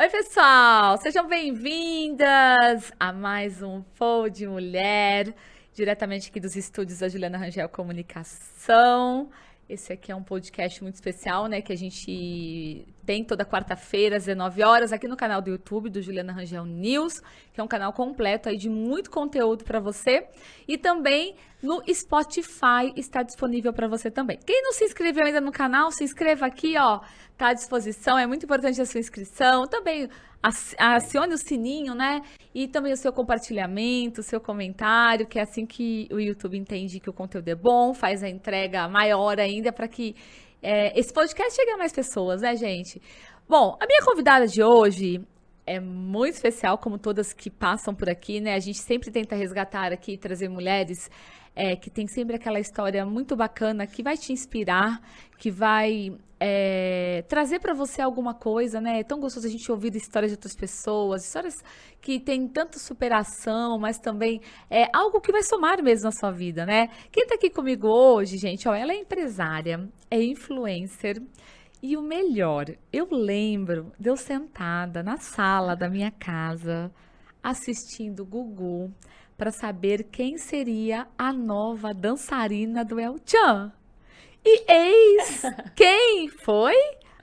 Oi, pessoal! Sejam bem-vindas a mais um Flow de Mulher, diretamente aqui dos estúdios da Juliana Rangel Comunicação. Esse aqui é um podcast muito especial, né? Que a gente tem toda quarta-feira, às 19 horas, aqui no canal do YouTube do Juliana Rangel News, que é um canal completo aí de muito conteúdo para você. E também no Spotify está disponível para você também. Quem não se inscreveu ainda no canal, se inscreva aqui, ó. Tá à disposição, é muito importante a sua inscrição. Também acione o sininho, né? E também o seu compartilhamento, o seu comentário, que é assim que o YouTube entende que o conteúdo é bom, faz a entrega maior ainda para que esse podcast chegue a mais pessoas, né, gente? Bom, a minha convidada de hoje é muito especial, como todas que passam por aqui, né? A gente sempre tenta resgatar aqui e trazer mulheres que tem sempre aquela história muito bacana que vai te inspirar, que vai trazer para você alguma coisa, né? É tão gostoso a gente ouvir histórias de outras pessoas, histórias que têm tanta superação, mas também algo que vai somar mesmo na sua vida, né? Quem tá aqui comigo hoje, gente, ó, ela é empresária, é influencer. E o melhor, eu lembro de eu sentada na sala da minha casa, assistindo Gugu, para saber quem seria a nova dançarina do El Chan. E eis quem foi?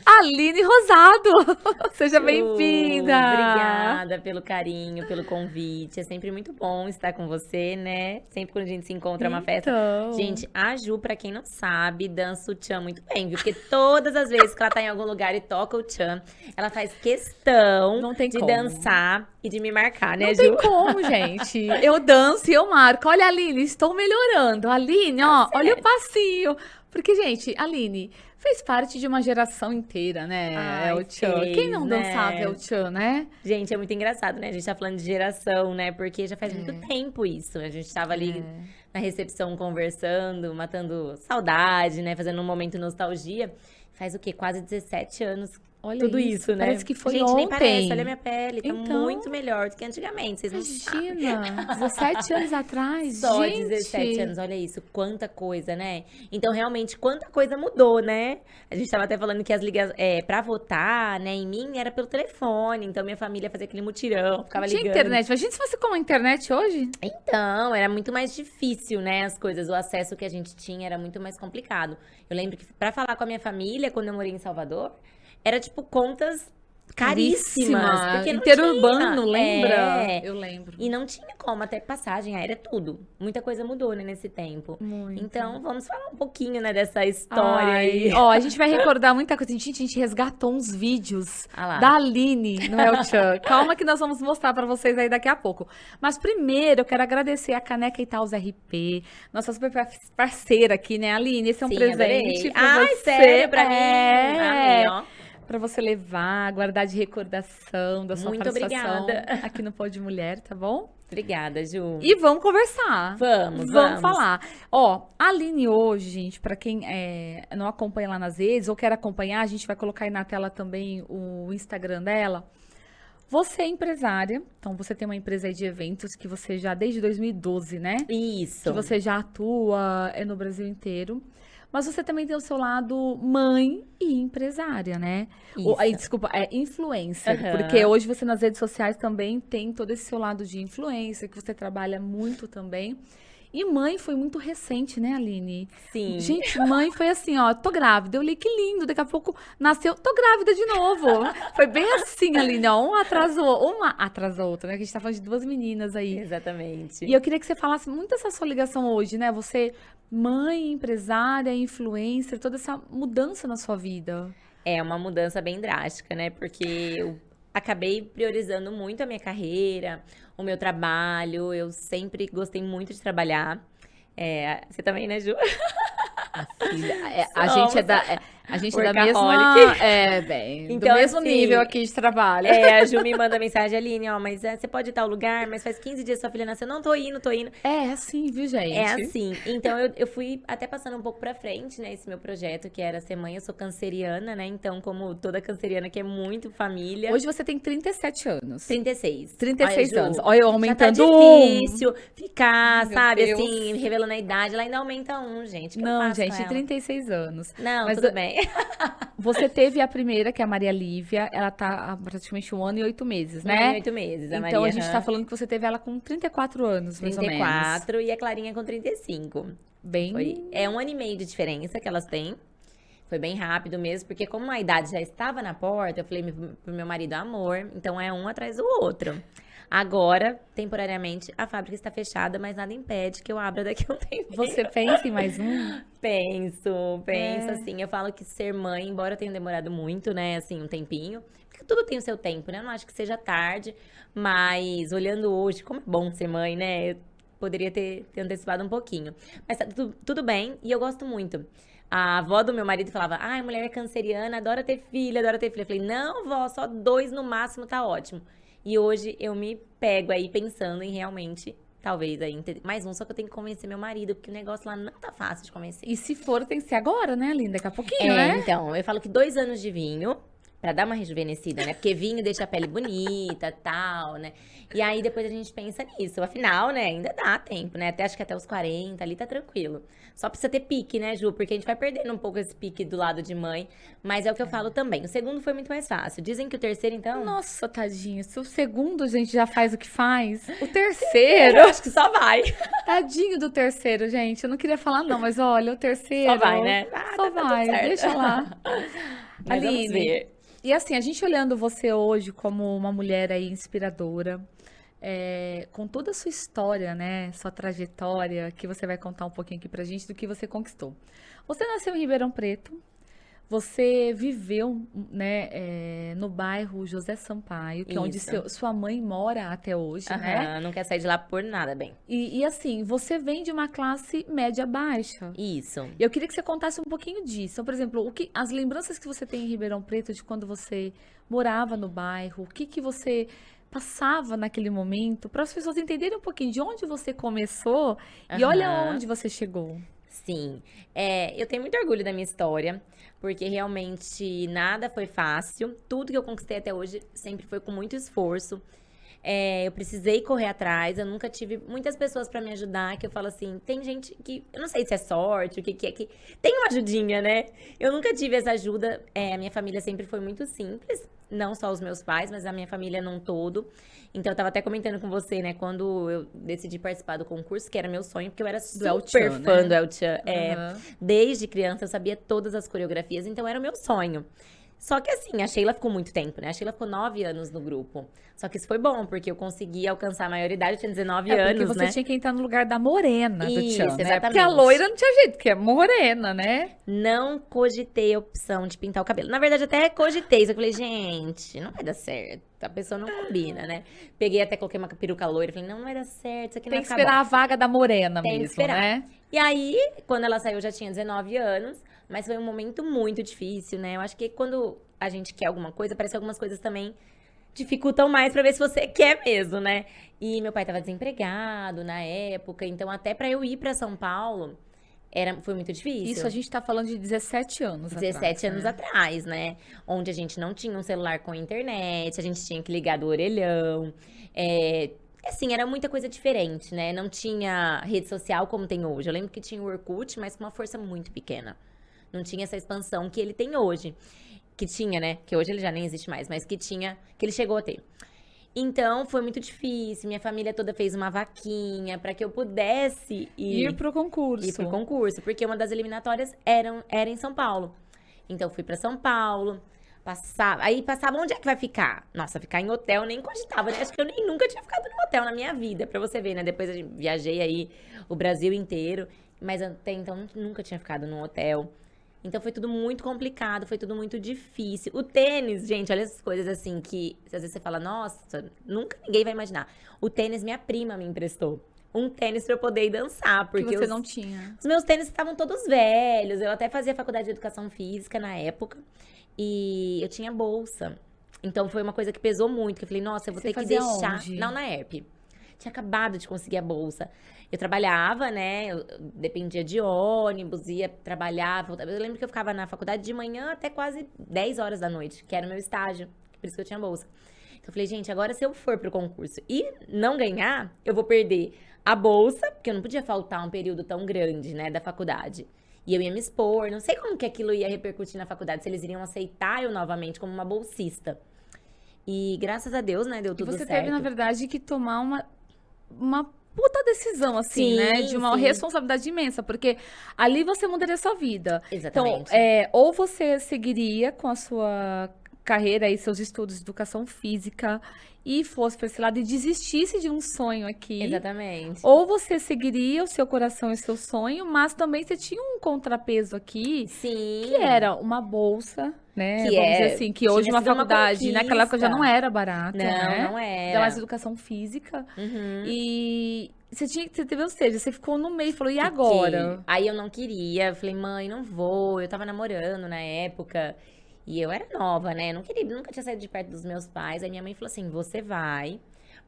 Aline Rosado. Seja bem-vinda. Obrigada pelo carinho, pelo convite. É sempre muito bom estar com você, né? Sempre quando a gente se encontra é uma festa. Gente, a Ju, pra quem não sabe, dança o Chan muito bem, viu? Porque todas as vezes que ela tá em algum lugar e toca o Chan, ela faz questão de dançar e de me marcar, né, Ju? Não tem como, gente. Eu danço e eu marco. Olha, Aline, estou melhorando. Aline, ó, olha o passinho. Porque, gente, Aline fez parte de uma geração inteira, né? El Chan. Quem não dançava El Chan, né? Gente, é muito engraçado, né? A gente tá falando de geração, né? Porque já faz muito tempo isso. A gente tava ali na recepção conversando, matando saudade, né? Fazendo um momento de nostalgia. Faz o quê? Quase 17 anos. Olha tudo isso, né? Parece que foi gente, ontem. Nem parece, olha a minha pele, tá muito melhor do que antigamente, vocês não sabem. Imagina, 17 anos atrás, Só gente. 17 anos, olha isso, quanta coisa, né? Então, realmente, quanta coisa mudou, né? A gente tava até falando que as ligações, pra votar, né, em mim, era pelo telefone, então minha família fazia aquele mutirão, ficava ligando. Tinha internet, imagina se fosse como a internet hoje. Então, era muito mais difícil, né, as coisas, o acesso que a gente tinha era muito mais complicado. Eu lembro que pra falar com a minha família, quando eu morei em Salvador, era tipo contas caríssimas, porque não interurbano, tinha. lembra? Eu lembro. E não tinha como, até passagem aérea, tudo. Muita coisa mudou, né, nesse tempo. Muito. Então, vamos falar um pouquinho, né, dessa história aí. Ó, a gente vai recordar muita coisa. Gente, a gente resgatou uns vídeos da Aline no El Chan. Calma que nós vamos mostrar pra vocês aí daqui a pouco. Mas primeiro, eu quero agradecer a Caneca Itaús RP, nossa super parceira aqui, né, Aline? Esse é um presente pra você. Sério, pra mim? Amei, ó. Pra você levar, guardar de recordação da sua participação aqui no Pô de Mulher, tá bom? Obrigada, Ju. E vamos conversar. Vamos falar. Ó, a Aline hoje, gente, pra quem não acompanha lá nas redes ou quer acompanhar, a gente vai colocar aí na tela também o Instagram dela. Você é empresária, então você tem uma empresa aí de eventos que você já, desde 2012, né? Isso. Que você já atua no Brasil inteiro. Mas você também tem o seu lado mãe e empresária, né? Desculpa, influencer. Porque hoje você nas redes sociais também tem todo esse seu lado de influencer, que você trabalha muito também. E mãe foi muito recente, né, Aline? Sim. Gente, mãe foi assim, ó, tô grávida. Eu li, que lindo, daqui a pouco nasceu, tô grávida de novo. Foi bem assim, Aline, ó, uma atrás da outra, né? Que a gente tá falando de duas meninas aí. Exatamente. E eu queria que você falasse muito dessa sua ligação hoje, né? Você, mãe, empresária, influencer, toda essa mudança na sua vida. É uma mudança bem drástica, né? Porque eu acabei priorizando muito a minha carreira, o meu trabalho. Eu sempre gostei muito de trabalhar. Você também, né, Ju? A gente é da mesma, do mesmo assim, nível aqui de trabalho. A Ju me manda mensagem, Aline, ó, mas você pode ir tal lugar, mas faz 15 dias sua filha nasceu, não tô indo. É assim, viu, gente? É assim. Então, eu fui até passando um pouco pra frente, né, esse meu projeto, que era ser mãe. Eu sou canceriana, né, então, como toda canceriana que é muito família. Hoje você tem 37 anos. 36. 36 Olha, anos. Olha, eu aumentando já tá difícil ficar, sabe, Deus. assim, revelando a idade. Ela ainda aumenta gente. Não, gente, 36 anos. Não, mas tudo bem. também. Você teve a primeira, que é a Maria Lívia, ela tá há praticamente 1 ano e 8 meses, né? 1 ano e 8 meses, a Maria. Então a gente tá falando que você teve ela com 34 anos, mais ou menos. 34 e a Clarinha com 35. Bem... É 1 ano e meio de diferença que elas têm. Foi bem rápido mesmo, porque como a idade já estava na porta, eu falei pro meu marido, amor, então é um atrás do outro. Agora, temporariamente, a fábrica está fechada, mas nada impede que eu abra daqui a um tempo. Você pensa em mais um? Penso, assim. Eu falo que ser mãe, embora tenha demorado muito, né, assim, um tempinho, porque tudo tem o seu tempo, né? Eu não acho que seja tarde, mas olhando hoje, como é bom ser mãe, né? Eu poderia ter antecipado um pouquinho. Mas tá tudo bem, e eu gosto muito. A avó do meu marido falava, ai, mulher é canceriana, adora ter filha, adora ter filha. Eu falei, não, vó, só 2 no máximo tá ótimo. E hoje eu me pego aí pensando em realmente, talvez aí, mais um, só que eu tenho que convencer meu marido, porque o negócio lá não tá fácil de convencer. E se for, tem que ser agora, né, Linda? Daqui a pouquinho, né? Então, eu falo que 2 anos de vinho, pra dar uma rejuvenescida, né? Porque vinho deixa a pele bonita, tal, né? E aí depois a gente pensa nisso. Afinal, né, ainda dá tempo, né? Acho que até os 40 ali tá tranquilo. Só precisa ter pique, né, Ju? Porque a gente vai perdendo um pouco esse pique do lado de mãe. Mas é o que eu falo também. O segundo foi muito mais fácil. Dizem que o terceiro, então... Nossa, tadinho. Se o segundo a gente já faz o que faz, o terceiro... Eu acho que só vai. Tadinho do terceiro, gente. Eu não queria falar não, mas olha, o terceiro... Só vai, né? Só vai, deixa lá. Mas vamos ver. E assim, a gente olhando você hoje como uma mulher aí inspiradora, com toda a sua história, né, sua trajetória, que você vai contar um pouquinho aqui pra gente do que você conquistou. Você nasceu em Ribeirão Preto, você viveu, né, no bairro José Sampaio, que é onde sua mãe mora até hoje, né? Não quer sair de lá por nada, bem. E assim, você vem de uma classe média-baixa. Isso. E eu queria que você contasse um pouquinho disso. Então, por exemplo, as lembranças que você tem em Ribeirão Preto de quando você morava no bairro, o que você passava naquele momento, para as pessoas entenderem um pouquinho de onde você começou e olha onde você chegou. Sim, eu tenho muito orgulho da minha história, porque realmente nada foi fácil. Tudo que eu conquistei até hoje sempre foi com muito esforço. Eu precisei correr atrás, eu nunca tive muitas pessoas pra me ajudar, que eu falo assim, tem gente que, eu não sei se é sorte, o que é que... Tem uma ajudinha, né? Eu nunca tive essa ajuda, a minha família sempre foi muito simples, não só os meus pais, mas a minha família num todo. Então, eu tava até comentando com você, né, quando eu decidi participar do concurso, que era meu sonho, porque eu era super fã do El Chan. Desde criança, eu sabia todas as coreografias, então era o meu sonho. Só que assim, a Sheila ficou muito tempo, né? A Sheila ficou 9 anos no grupo. Só que isso foi bom, porque eu consegui alcançar a maioridade, eu tinha 19 anos, porque você tinha que entrar no lugar da morena do Tchan, né? Exatamente. Porque a loira não tinha jeito, porque é morena, né? Não cogitei a opção de pintar o cabelo. Na verdade, até cogitei, só que eu falei, gente, não vai dar certo. A pessoa não combina, né? Peguei até, coloquei uma peruca loira, falei, não vai dar certo, isso aqui não vai ficar bom. Tem que esperar a vaga da morena mesmo, que esperar. Né? E aí, quando ela saiu, eu já tinha 19 anos, mas foi um momento muito difícil, né? Eu acho que quando a gente quer alguma coisa, parece que algumas coisas também dificultam mais pra ver se você quer mesmo, né? E meu pai tava desempregado na época, então até pra eu ir pra São Paulo, foi muito difícil. Isso a gente tá falando de 17 anos 17 anos atrás, né? Onde a gente não tinha um celular com internet, a gente tinha que ligar do orelhão. Assim, era muita coisa diferente, né? Não tinha rede social como tem hoje. Eu lembro que tinha o Orkut, mas com uma força muito pequena. Não tinha essa expansão que ele tem hoje. Que tinha, né? Que hoje ele já nem existe mais, mas que tinha, que ele chegou a ter. Então, foi muito difícil. Minha família toda fez uma vaquinha para que eu pudesse ir pro concurso. Ir pro concurso, porque uma das eliminatórias era em São Paulo. Então, fui para São Paulo, passava, onde é que vai ficar? Nossa, ficar em hotel, nem cogitava, né? Acho que eu nem nunca tinha ficado no hotel na minha vida, pra você ver, né? Depois eu viajei aí o Brasil inteiro, mas até então nunca tinha ficado num hotel. Então, foi tudo muito complicado, foi tudo muito difícil. O tênis, gente, olha essas coisas assim que às vezes você fala, nossa, nunca ninguém vai imaginar. O tênis minha prima me emprestou. Um tênis pra eu poder ir dançar. Porque que você não tinha. Os meus tênis estavam todos velhos. Eu até fazia faculdade de educação física na época. E eu tinha bolsa. Então, foi uma coisa que pesou muito. Que eu falei, nossa, eu vou ter que deixar... Onde? Não, na ERP. Tinha acabado de conseguir a bolsa. Eu trabalhava, né? Eu dependia de ônibus, ia trabalhar, voltava. Eu lembro que eu ficava na faculdade de manhã até quase 10 horas da noite, que era o meu estágio. Por isso que eu tinha bolsa. Então, eu falei, gente, agora se eu for pro concurso e não ganhar, eu vou perder a bolsa, porque eu não podia faltar um período tão grande, né, da faculdade. E eu ia me expor, não sei como que aquilo ia repercutir na faculdade, se eles iriam aceitar eu novamente como uma bolsista. E graças a Deus, né, deu tudo certo. E você teve, na verdade, que tomar uma puta decisão, assim, Sim, né? De uma sim. responsabilidade imensa, porque ali você mudaria a sua vida. Exatamente. Então, ou você seguiria com a sua carreira e seus estudos de educação física e fosse para esse lado e desistisse de um sonho aqui. Exatamente. Ou você seguiria o seu coração e o seu sonho, mas também você tinha um contrapeso aqui, Sim. que era uma bolsa, né? Que Vamos dizer assim, que hoje tinha uma sido uma faculdade, naquela época já não conquista. era barato, né? Não era. Ainda mais educação física. Uhum. E você teve, ou seja, você ficou no meio e falou, e Fiquei. agora? Aí eu não queria, eu falei, mãe, não vou. Eu tava namorando na época. E eu era nova, né? Eu não queria, nunca tinha saído de perto dos meus pais. Aí minha mãe falou assim: você vai.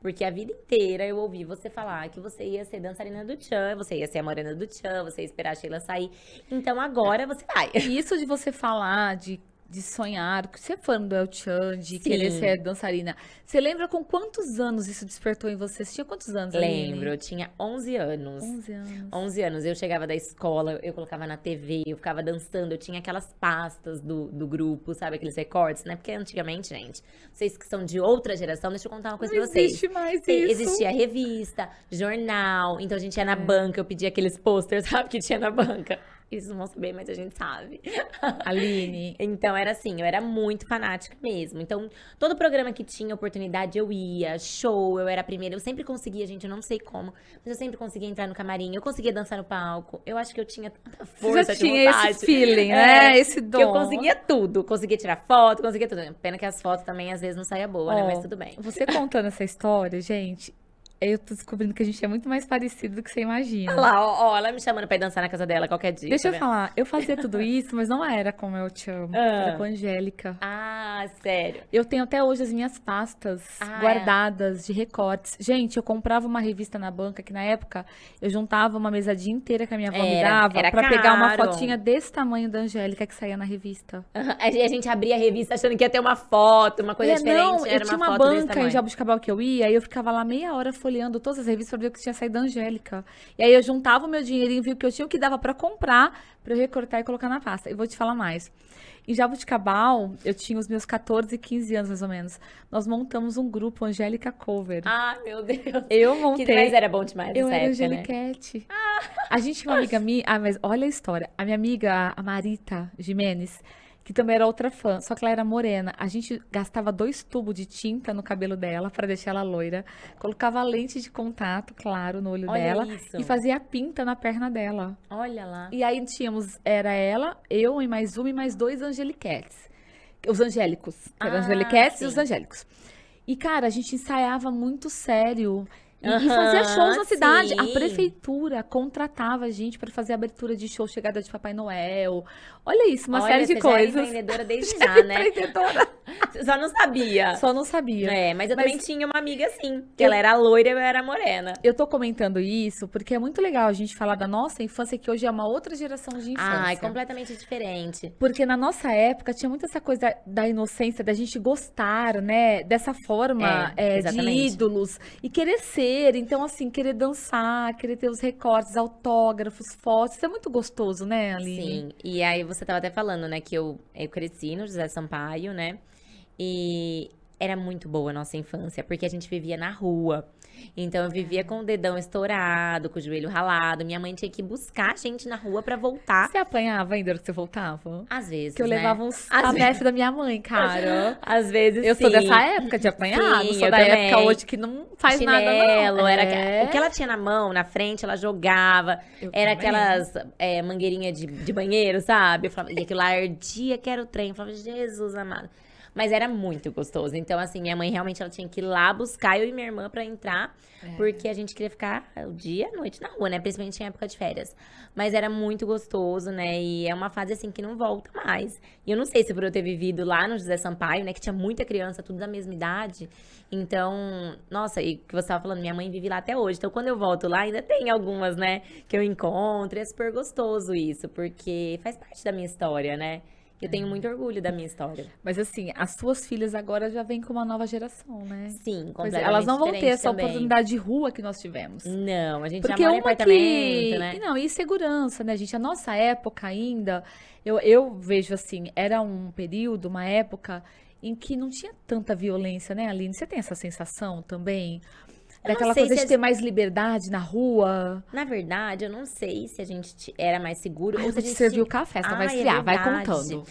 Porque a vida inteira eu ouvi você falar que você ia ser dançarina do Tchan, você ia ser a morena do Tchan, você ia esperar a Sheila sair. Então agora você vai. E isso de você falar, de sonhar, você é fã do El Chan, de Sim. querer ser dançarina. Você lembra com quantos anos isso despertou em você? Você tinha quantos anos, Aline? Lembro, eu tinha 11 anos. 11 anos. 11 anos. Eu chegava da escola, eu colocava na TV, eu ficava dançando, eu tinha aquelas pastas do grupo, sabe? Aqueles recortes, né? Porque antigamente, gente, vocês que são de outra geração, deixa eu contar uma coisa pra vocês. Não existe mais isso. Existia revista, jornal, então a gente ia na banca, eu pedia aqueles posters, sabe? Que tinha na banca. Eles não vão saber, mas a gente sabe. Aline. Então era assim, eu era muito fanática mesmo. Então, todo programa que tinha oportunidade eu ia, show, eu era a primeira. Eu sempre conseguia, gente, eu não sei como, mas eu sempre conseguia entrar no camarim, eu conseguia dançar no palco. Eu acho que eu tinha tanta força Você já de tinha vontade. esse feeling, né? Esse Que dom. eu conseguia tudo. Conseguia tirar foto, conseguia tudo. Pena que as fotos também às vezes não saia boa, né? Ó, Mas tudo bem. Você contando essa história, gente, eu tô descobrindo que a gente é muito mais parecido do que você imagina. Olha lá, ó, ela me chamando pra ir dançar na casa dela qualquer dia. Deixa tá eu vendo? falar, eu fazia tudo isso, mas não era como eu te amo. Era com a Angélica. Ah, sério. Eu tenho até hoje as minhas pastas Ah, guardadas de recortes. Gente, eu comprava uma revista na banca, que na época eu juntava uma mesadinha inteira que a minha avó me dava era pra pegar uma caro. fotinha desse tamanho da Angélica que saía na revista. A gente abria a revista achando que ia ter uma foto, uma coisa diferente. Não, Era eu tinha uma uma foto desse banca em tamanho. Jabuticabal que eu ia, e eu ficava lá meia hora folheando todas as revistas pra ver o que tinha saído da Angélica. E aí eu juntava o meu dinheirinho, vi o que eu tinha, o que dava pra comprar, pra eu recortar e colocar na pasta. E vou te falar mais. Em Jabuticabal, eu tinha os meus 14, 15 anos, mais ou menos. Nós montamos um grupo, Angélica Cover. Ah, meu Deus. Eu montei. Mas era bom demais Eu nessa era época, né? Angeliquete. A gente tinha uma amiga minha. Ah, mas olha a história. A minha amiga, a Marita Jimenez, que também era outra fã, só que ela era morena. A gente gastava 2 tubos de tinta no cabelo dela pra deixar ela loira. Colocava lente de contato, claro, no olho Olha dela. isso. E fazia a pinta na perna dela. Olha lá. E aí tínhamos, era ela, eu e mais uma e mais 2 angeliquetes. Os angélicos. Que eram Ah, angeliquetes e os sim. angélicos. E, cara, a gente ensaiava muito sério. E Aham, fazia shows na cidade. A sim. prefeitura contratava a gente para fazer abertura de show, chegada de Papai Noel. Olha isso, uma Olha, série de você já era coisas. empreendedora desde Já já, né? empreendedora. Você só não sabia. Só não sabia. É, mas eu Mas- também tinha uma amiga assim, que ela era loira e eu era morena. Eu tô comentando isso porque é muito legal a gente falar da nossa infância, que hoje é uma outra geração de infância. Ai, completamente diferente. Porque na nossa época tinha muito essa coisa da inocência, da gente gostar, né? Dessa forma de exatamente. ídolos e querer ser. Então, assim, querer dançar, querer ter os recortes, autógrafos, fotos. Isso é muito gostoso, né, Aline? Sim, e aí você tava até falando, né, que eu cresci no José Sampaio, né, e era muito boa a nossa infância, porque a gente vivia na rua. Então eu vivia com o dedão estourado, com o joelho ralado, minha mãe tinha que buscar a gente na rua pra voltar. Você apanhava ainda que você voltava? Às vezes, Que eu né? levava uns Às ABF da minha mãe, cara. Às vezes, Eu sou sim. dessa época de apanhar, não Sim, sou eu da também. época hoje que não faz nada, Chinelo, não. era É. o que ela tinha na mão, na frente, ela jogava. Eu Era também. aquelas mangueirinhas de banheiro, sabe? Eu falava, e aquilo lá ardia que era o trem. Eu falava, Jesus amado. Mas era muito gostoso. Então, assim, minha mãe realmente ela tinha que ir lá buscar eu e minha irmã pra entrar. Porque a gente queria ficar o dia e a noite na rua, né? Principalmente em época de férias. Mas era muito gostoso, né? E é uma fase, assim, que não volta mais. E eu não sei se por eu ter vivido lá no José Sampaio, né? Que tinha muita criança, tudo da mesma idade. Então, nossa, e que você tava falando, minha mãe vive lá até hoje. Então, quando eu volto lá, ainda tem algumas, né? Que eu encontro. E é super gostoso isso. Porque faz parte da minha história, né? Eu tenho muito orgulho da minha história. Mas assim, as suas filhas agora já vêm com uma nova geração, né? Sim, Pois é, completamente elas não vão ter essa também. oportunidade de rua que nós tivemos. Não, a gente Porque já mora em uma apartamento, né? E não, e segurança, né, gente? A nossa época ainda, eu vejo assim, era um período, uma época em que não tinha tanta violência, né, Aline? Você tem essa sensação também? Eu não Daquela sei coisa se de ter mais liberdade na rua? Na verdade, eu não sei se a gente era mais seguro Ai, ou eu se a vou te gente servir tinha... o café, você vai Ai, é esfriar, vai verdade. contando.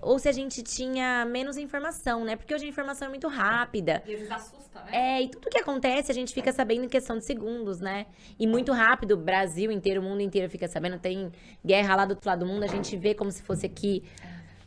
Ou se a gente tinha menos informação, né? Porque hoje a informação é muito rápida. E eles assustam, né? E tudo que acontece a gente fica sabendo em questão de segundos, né? E muito rápido, o Brasil inteiro, o mundo inteiro fica sabendo. Tem guerra lá do outro lado do mundo, a gente vê como se fosse aqui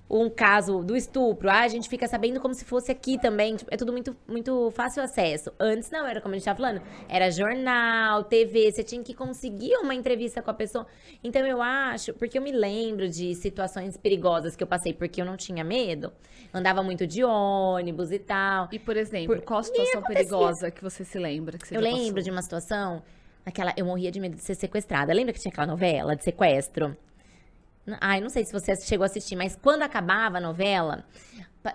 um caso do estupro. A gente fica sabendo como se fosse aqui também. Tipo, é tudo muito, muito fácil acesso. Antes não, era como a gente tava falando. Era jornal, TV, você tinha que conseguir uma entrevista com a pessoa. Então eu acho, porque eu me lembro de situações perigosas que eu passei porque eu não tinha medo. Andava muito de ônibus e tal. E, por exemplo, qual a situação perigosa que você se lembra? Que você Eu já lembro passou? de uma situação, eu morria de medo de ser sequestrada. Lembra que tinha aquela novela de sequestro? Ai, não sei se você chegou a assistir, mas quando acabava a novela,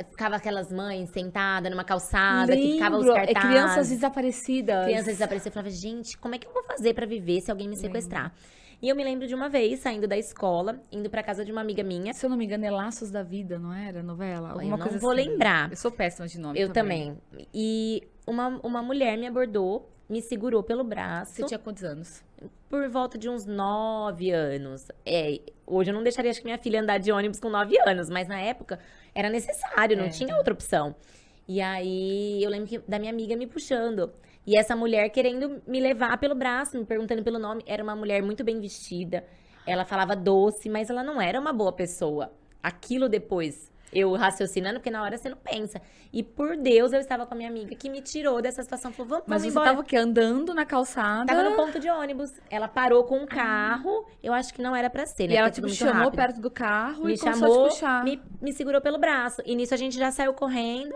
ficava aquelas mães sentadas numa calçada, que ficavam os Lembro, cartazes. crianças desaparecidas. Crianças desaparecidas. Eu falava, gente, como é que eu vou fazer pra viver se alguém me sequestrar? E eu me lembro de uma vez, saindo da escola, indo pra casa de uma amiga minha. Se eu não me engano, é Laços da Vida, não era? Novela? Alguma Eu não coisa vou assim. lembrar. Eu sou péssima de nome Eu também. E uma mulher me abordou, me segurou pelo braço. Você tinha quantos anos? Por volta de uns 9 anos. Hoje eu não deixaria, acho que minha filha andar de ônibus com 9 anos, mas na época era necessário, não tinha outra opção. E aí eu lembro da minha amiga me puxando. E essa mulher querendo me levar pelo braço, me perguntando pelo nome. Era uma mulher muito bem vestida. Ela falava doce, mas ela não era uma boa pessoa. Aquilo depois, eu raciocinando, porque na hora você não pensa. E por Deus, eu estava com a minha amiga que me tirou dessa situação. Falou, vamos Mas você embora. tava o quê? Andando na calçada? Tava no ponto de ônibus. Ela parou com um carro. Eu acho que não era pra ser, né? E ela Porque é te tudo muito chamou rápido. perto do carro Me e começou a chamou, te puxar. me segurou pelo braço. E nisso a gente já saiu correndo.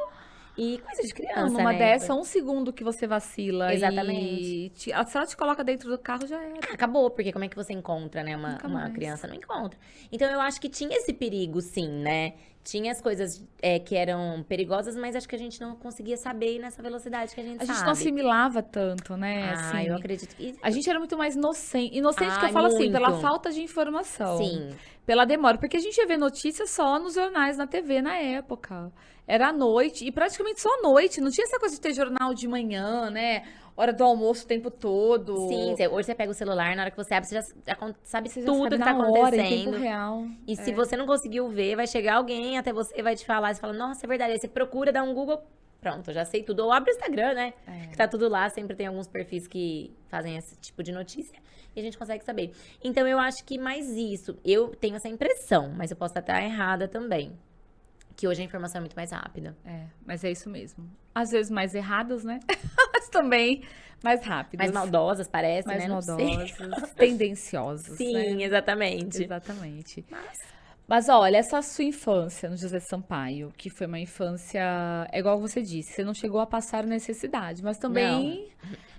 E coisa de criança, Não, numa né? dessa, um segundo que você vacila. Exatamente. Se ela te coloca dentro do carro, já era. Acabou, porque como é que você encontra, né? Nunca Uma mais. criança não encontra. Então eu acho que tinha esse perigo, sim, né? Tinha as coisas que eram perigosas, mas acho que a gente não conseguia saber nessa velocidade que a gente A sabe. gente não assimilava tanto, né? Assim, eu acredito que... a gente era muito mais inocente. Inocente que eu Ai, falo assim, pela muito. falta de informação. Sim. Pela demora. Porque a gente ia ver notícias só nos jornais, na TV, na época. Era à noite. E praticamente só à noite. Não tinha essa coisa de ter jornal de manhã, né? Hora do almoço o tempo todo. Sim, hoje você pega o celular, na hora que você abre, você já sabe Você já tudo sabe que tá na hora, em tempo acontecendo. real. E se você não conseguiu ver, vai chegar alguém até você, vai te falar, você fala, nossa, é verdade. Aí você procura, dá um Google, pronto, já sei tudo. Ou abre o Instagram, né? Que tá tudo lá, sempre tem alguns perfis que fazem esse tipo de notícia. E a gente consegue saber. Então, eu acho que mais isso. Eu tenho essa impressão, mas eu posso estar errada também. Que hoje a informação é muito mais rápida. Mas é isso mesmo. Às vezes mais erradas, né? Mas também mais rápidas. Mais maldosas, parece, mais né? Não sei. maldosas, tendenciosas. Sim, né? exatamente. Exatamente. Mas olha, essa sua infância no José Sampaio, que foi uma infância, é igual você disse, você não chegou a passar necessidade, mas também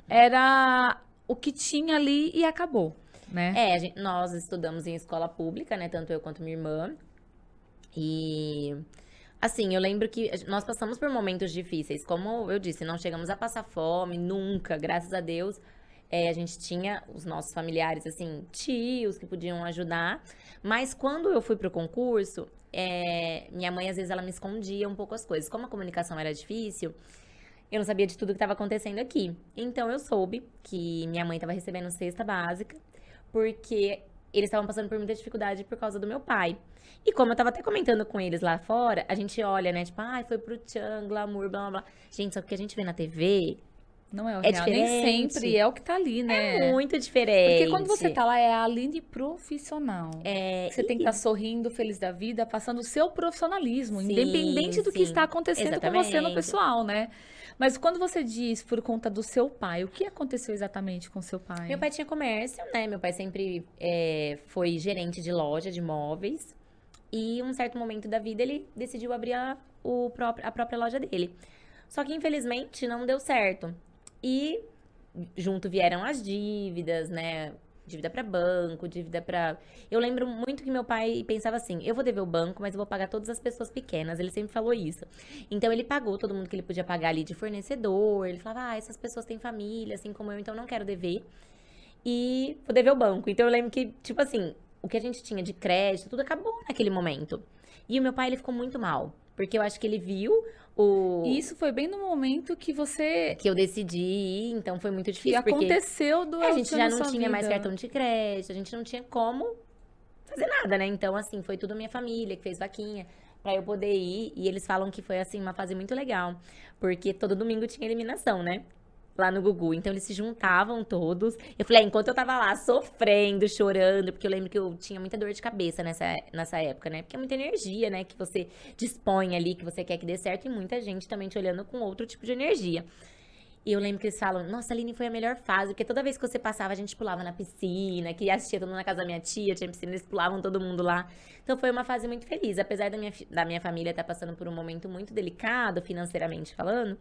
era o que tinha ali e acabou, né? Nós estudamos em escola pública, né? Tanto eu quanto minha irmã. E, assim, eu lembro que nós passamos por momentos difíceis. Como eu disse, não chegamos a passar fome, nunca, graças a Deus. A gente tinha os nossos familiares, assim, tios que podiam ajudar. Mas quando eu fui pro concurso, minha mãe, às vezes, ela me escondia um pouco as coisas. Como a comunicação era difícil, eu não sabia de tudo que estava acontecendo aqui. Então, eu soube que minha mãe estava recebendo cesta básica, porque eles estavam passando por muita dificuldade por causa do meu pai. E como eu tava até comentando com eles lá fora, a gente olha, né? Tipo, foi pro tchan, glamour, blá, blá, blá. Gente, só que o que a gente vê na TV Não é o é real, nem diferente. sempre é o que tá ali, né? É muito diferente. Porque quando você tá lá, é a Aline profissional. Você tem que estar sorrindo, feliz da vida, passando o seu profissionalismo, Sim, independente do que sim. está acontecendo com você no Exatamente. pessoal, né? Mas quando você diz por conta do seu pai, o que aconteceu exatamente com seu pai? Meu pai tinha comércio, né? Meu pai sempre foi gerente de loja de móveis. E um certo momento da vida ele decidiu abrir a própria loja dele. Só que infelizmente não deu certo. E junto vieram as dívidas, né? Dívida pra banco, dívida pra... Eu lembro muito que meu pai pensava assim, eu vou dever o banco, mas eu vou pagar todas as pessoas pequenas. Ele sempre falou isso. Então, ele pagou todo mundo que ele podia pagar ali de fornecedor. Ele falava, essas pessoas têm família, assim como eu, então não quero dever. E vou dever o banco. Então, eu lembro que, tipo assim, o que a gente tinha de crédito, tudo acabou naquele momento. E o meu pai, ele ficou muito mal. Porque eu acho que ele viu E isso foi bem no momento que você... que eu decidi ir, então foi muito difícil. Que aconteceu do a gente já na não sua tinha mais vida. cartão de crédito, a gente não tinha como fazer nada, né? Então, assim, foi tudo minha família que fez vaquinha pra eu poder ir. E eles falam que foi, assim, uma fase muito legal. Porque todo domingo tinha eliminação, né? Lá no Gugu. Então, eles se juntavam todos. Eu falei, enquanto eu tava lá sofrendo, chorando, porque eu lembro que eu tinha muita dor de cabeça nessa época, né? Porque é muita energia, né? Que você dispõe ali, que você quer que dê certo. E muita gente também te olhando com outro tipo de energia. E eu lembro que eles falam, nossa, Aline, foi a melhor fase, porque toda vez que você passava, a gente pulava na piscina, que assistia todo mundo na casa da minha tia, tinha piscina, eles pulavam todo mundo lá. Então foi uma fase muito feliz. Apesar da minha família estar passando por um momento muito delicado, financeiramente falando,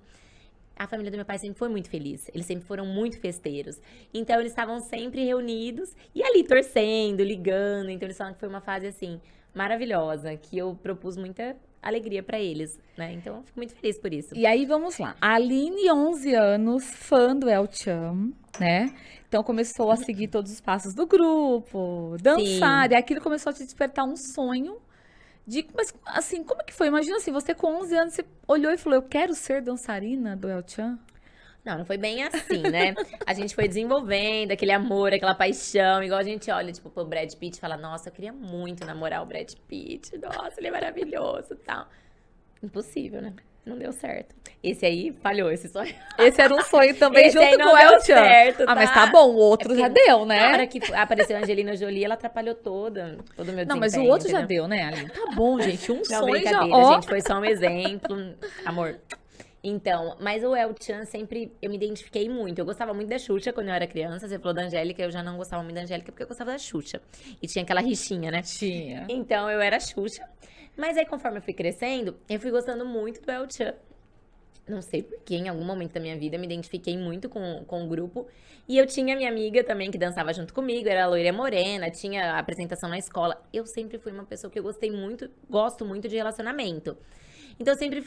a família do meu pai sempre foi muito feliz. Eles sempre foram muito festeiros. Então, eles estavam sempre reunidos e ali torcendo, ligando. Então, eles falam que foi uma fase, assim, maravilhosa, que eu propus muita alegria pra eles, né? Então, eu fico muito feliz por isso. E aí, vamos lá. A Aline, 11 anos, fã do El Chan, né? Então, começou a seguir todos os passos do grupo, dançar. Sim. E aquilo começou a te despertar um sonho mas, assim, como é que foi? Imagina assim, você com 11 anos, você olhou e falou, eu quero ser dançarina do El Chan. Não, não foi bem assim, né? A gente foi desenvolvendo aquele amor, aquela paixão, igual a gente olha, tipo, pro Brad Pitt e fala, nossa, eu queria muito namorar o Brad Pitt, nossa, ele é maravilhoso e tal. Impossível, né? Não deu certo. Esse aí falhou, esse sonho. Esse era um sonho também Esse aí junto não com o El deu Chan. certo, Ah, mas tá? tá bom, o outro já deu, Na né? hora que apareceu a Angelina Jolie, ela atrapalhou todo o meu desempenho. Não, mas o outro já entendeu? deu, né, Aline? Tá bom, gente, um Não, sonho já, brincadeira, ó. gente, foi só um exemplo, amor. Então, mas o El Chan sempre, eu me identifiquei muito. Eu gostava muito da Xuxa quando eu era criança. Você falou da Angélica, eu já não gostava muito da Angélica porque eu gostava da Xuxa. E tinha aquela rixinha, né? Tinha. Então, eu era Xuxa. Mas aí, conforme eu fui crescendo, eu fui gostando muito do El Chan. Não sei porquê, em algum momento da minha vida, eu me identifiquei muito com o grupo. E eu tinha minha amiga também, que dançava junto comigo, era a loira morena, tinha apresentação na escola. Eu sempre fui uma pessoa que eu gosto muito de relacionamento. Então, eu sempre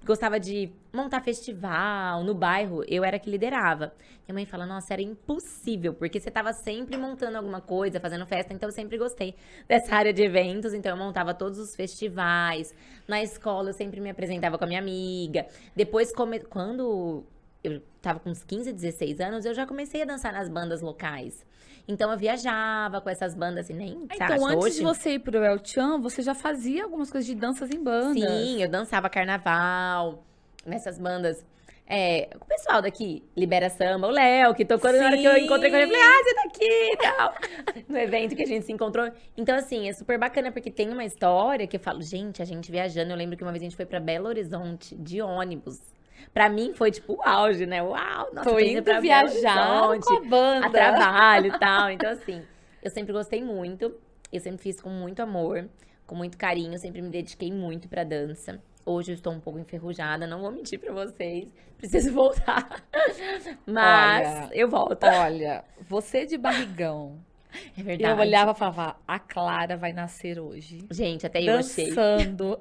gostava de montar festival no bairro, eu era que liderava. Minha mãe fala, nossa, era impossível, porque você tava sempre montando alguma coisa, fazendo festa, então eu sempre gostei dessa área de eventos, então eu montava todos os festivais. Na escola, eu sempre me apresentava com a minha amiga. Depois, quando eu tava com uns 15, 16 anos, eu já comecei a dançar nas bandas locais. Então, eu viajava com essas bandas, assim, nem... Então, antes de você ir pro El Chan, você já fazia algumas coisas de danças em bandas. Sim, eu dançava carnaval, nessas bandas. O pessoal daqui, Libera Samba, o Léo, que tocou na hora que eu encontrei com ele, eu falei, você tá aqui e tal. No evento que a gente se encontrou. Então, assim, é super bacana, porque tem uma história que eu falo, gente, a gente viajando, eu lembro que uma vez a gente foi pra Belo Horizonte, de ônibus. Pra mim foi tipo o auge, né? Uau, nossa, tô indo pra viajar com a banda. A trabalho e tal. Então, assim, eu sempre gostei muito. Eu sempre fiz com muito amor, com muito carinho. Sempre me dediquei muito pra dança. Hoje eu estou um pouco enferrujada, não vou mentir pra vocês. Preciso voltar. Mas eu volto. Olha, você de barrigão. É verdade. Eu olhava e falava, a Clara vai nascer hoje. Gente, até eu achei. Dançando.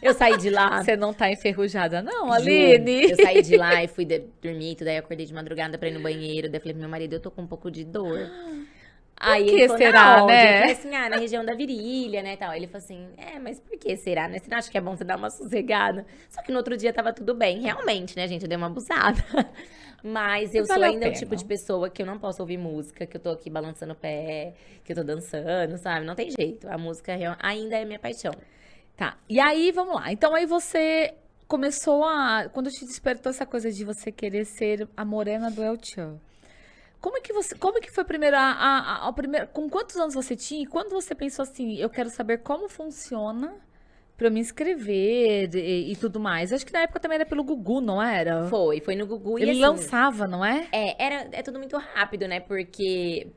Eu saí de lá. Você não tá enferrujada, não, Juro. Aline? Eu saí de lá e fui dormir, daí eu acordei de madrugada pra ir no banheiro. Daí eu falei pro meu marido, eu tô com um pouco de dor. Aí que ele falou, será, não, né? Eu falei assim, na região da virilha, né, tal. Ele falou assim, mas por que será, né? Você não acha que é bom você dar uma sossegada? Só que no outro dia tava tudo bem. Realmente, né, gente? Eu dei uma abusada. Mas eu sou ainda o tipo de pessoa que eu não posso ouvir música, que eu tô aqui balançando o pé, que eu tô dançando, sabe? Não tem jeito. A música ainda é minha paixão. Tá, e aí, vamos lá. Então, aí você começou quando te despertou essa coisa de você querer ser a morena do El Chan, como que foi primeiro, com quantos anos você tinha? E quando você pensou assim, eu quero saber como funciona pra eu me inscrever e tudo mais? Acho que na época também era pelo Gugu, não era? Foi no Gugu. Ele e assim, lançava, não é? É tudo muito rápido, né? Porque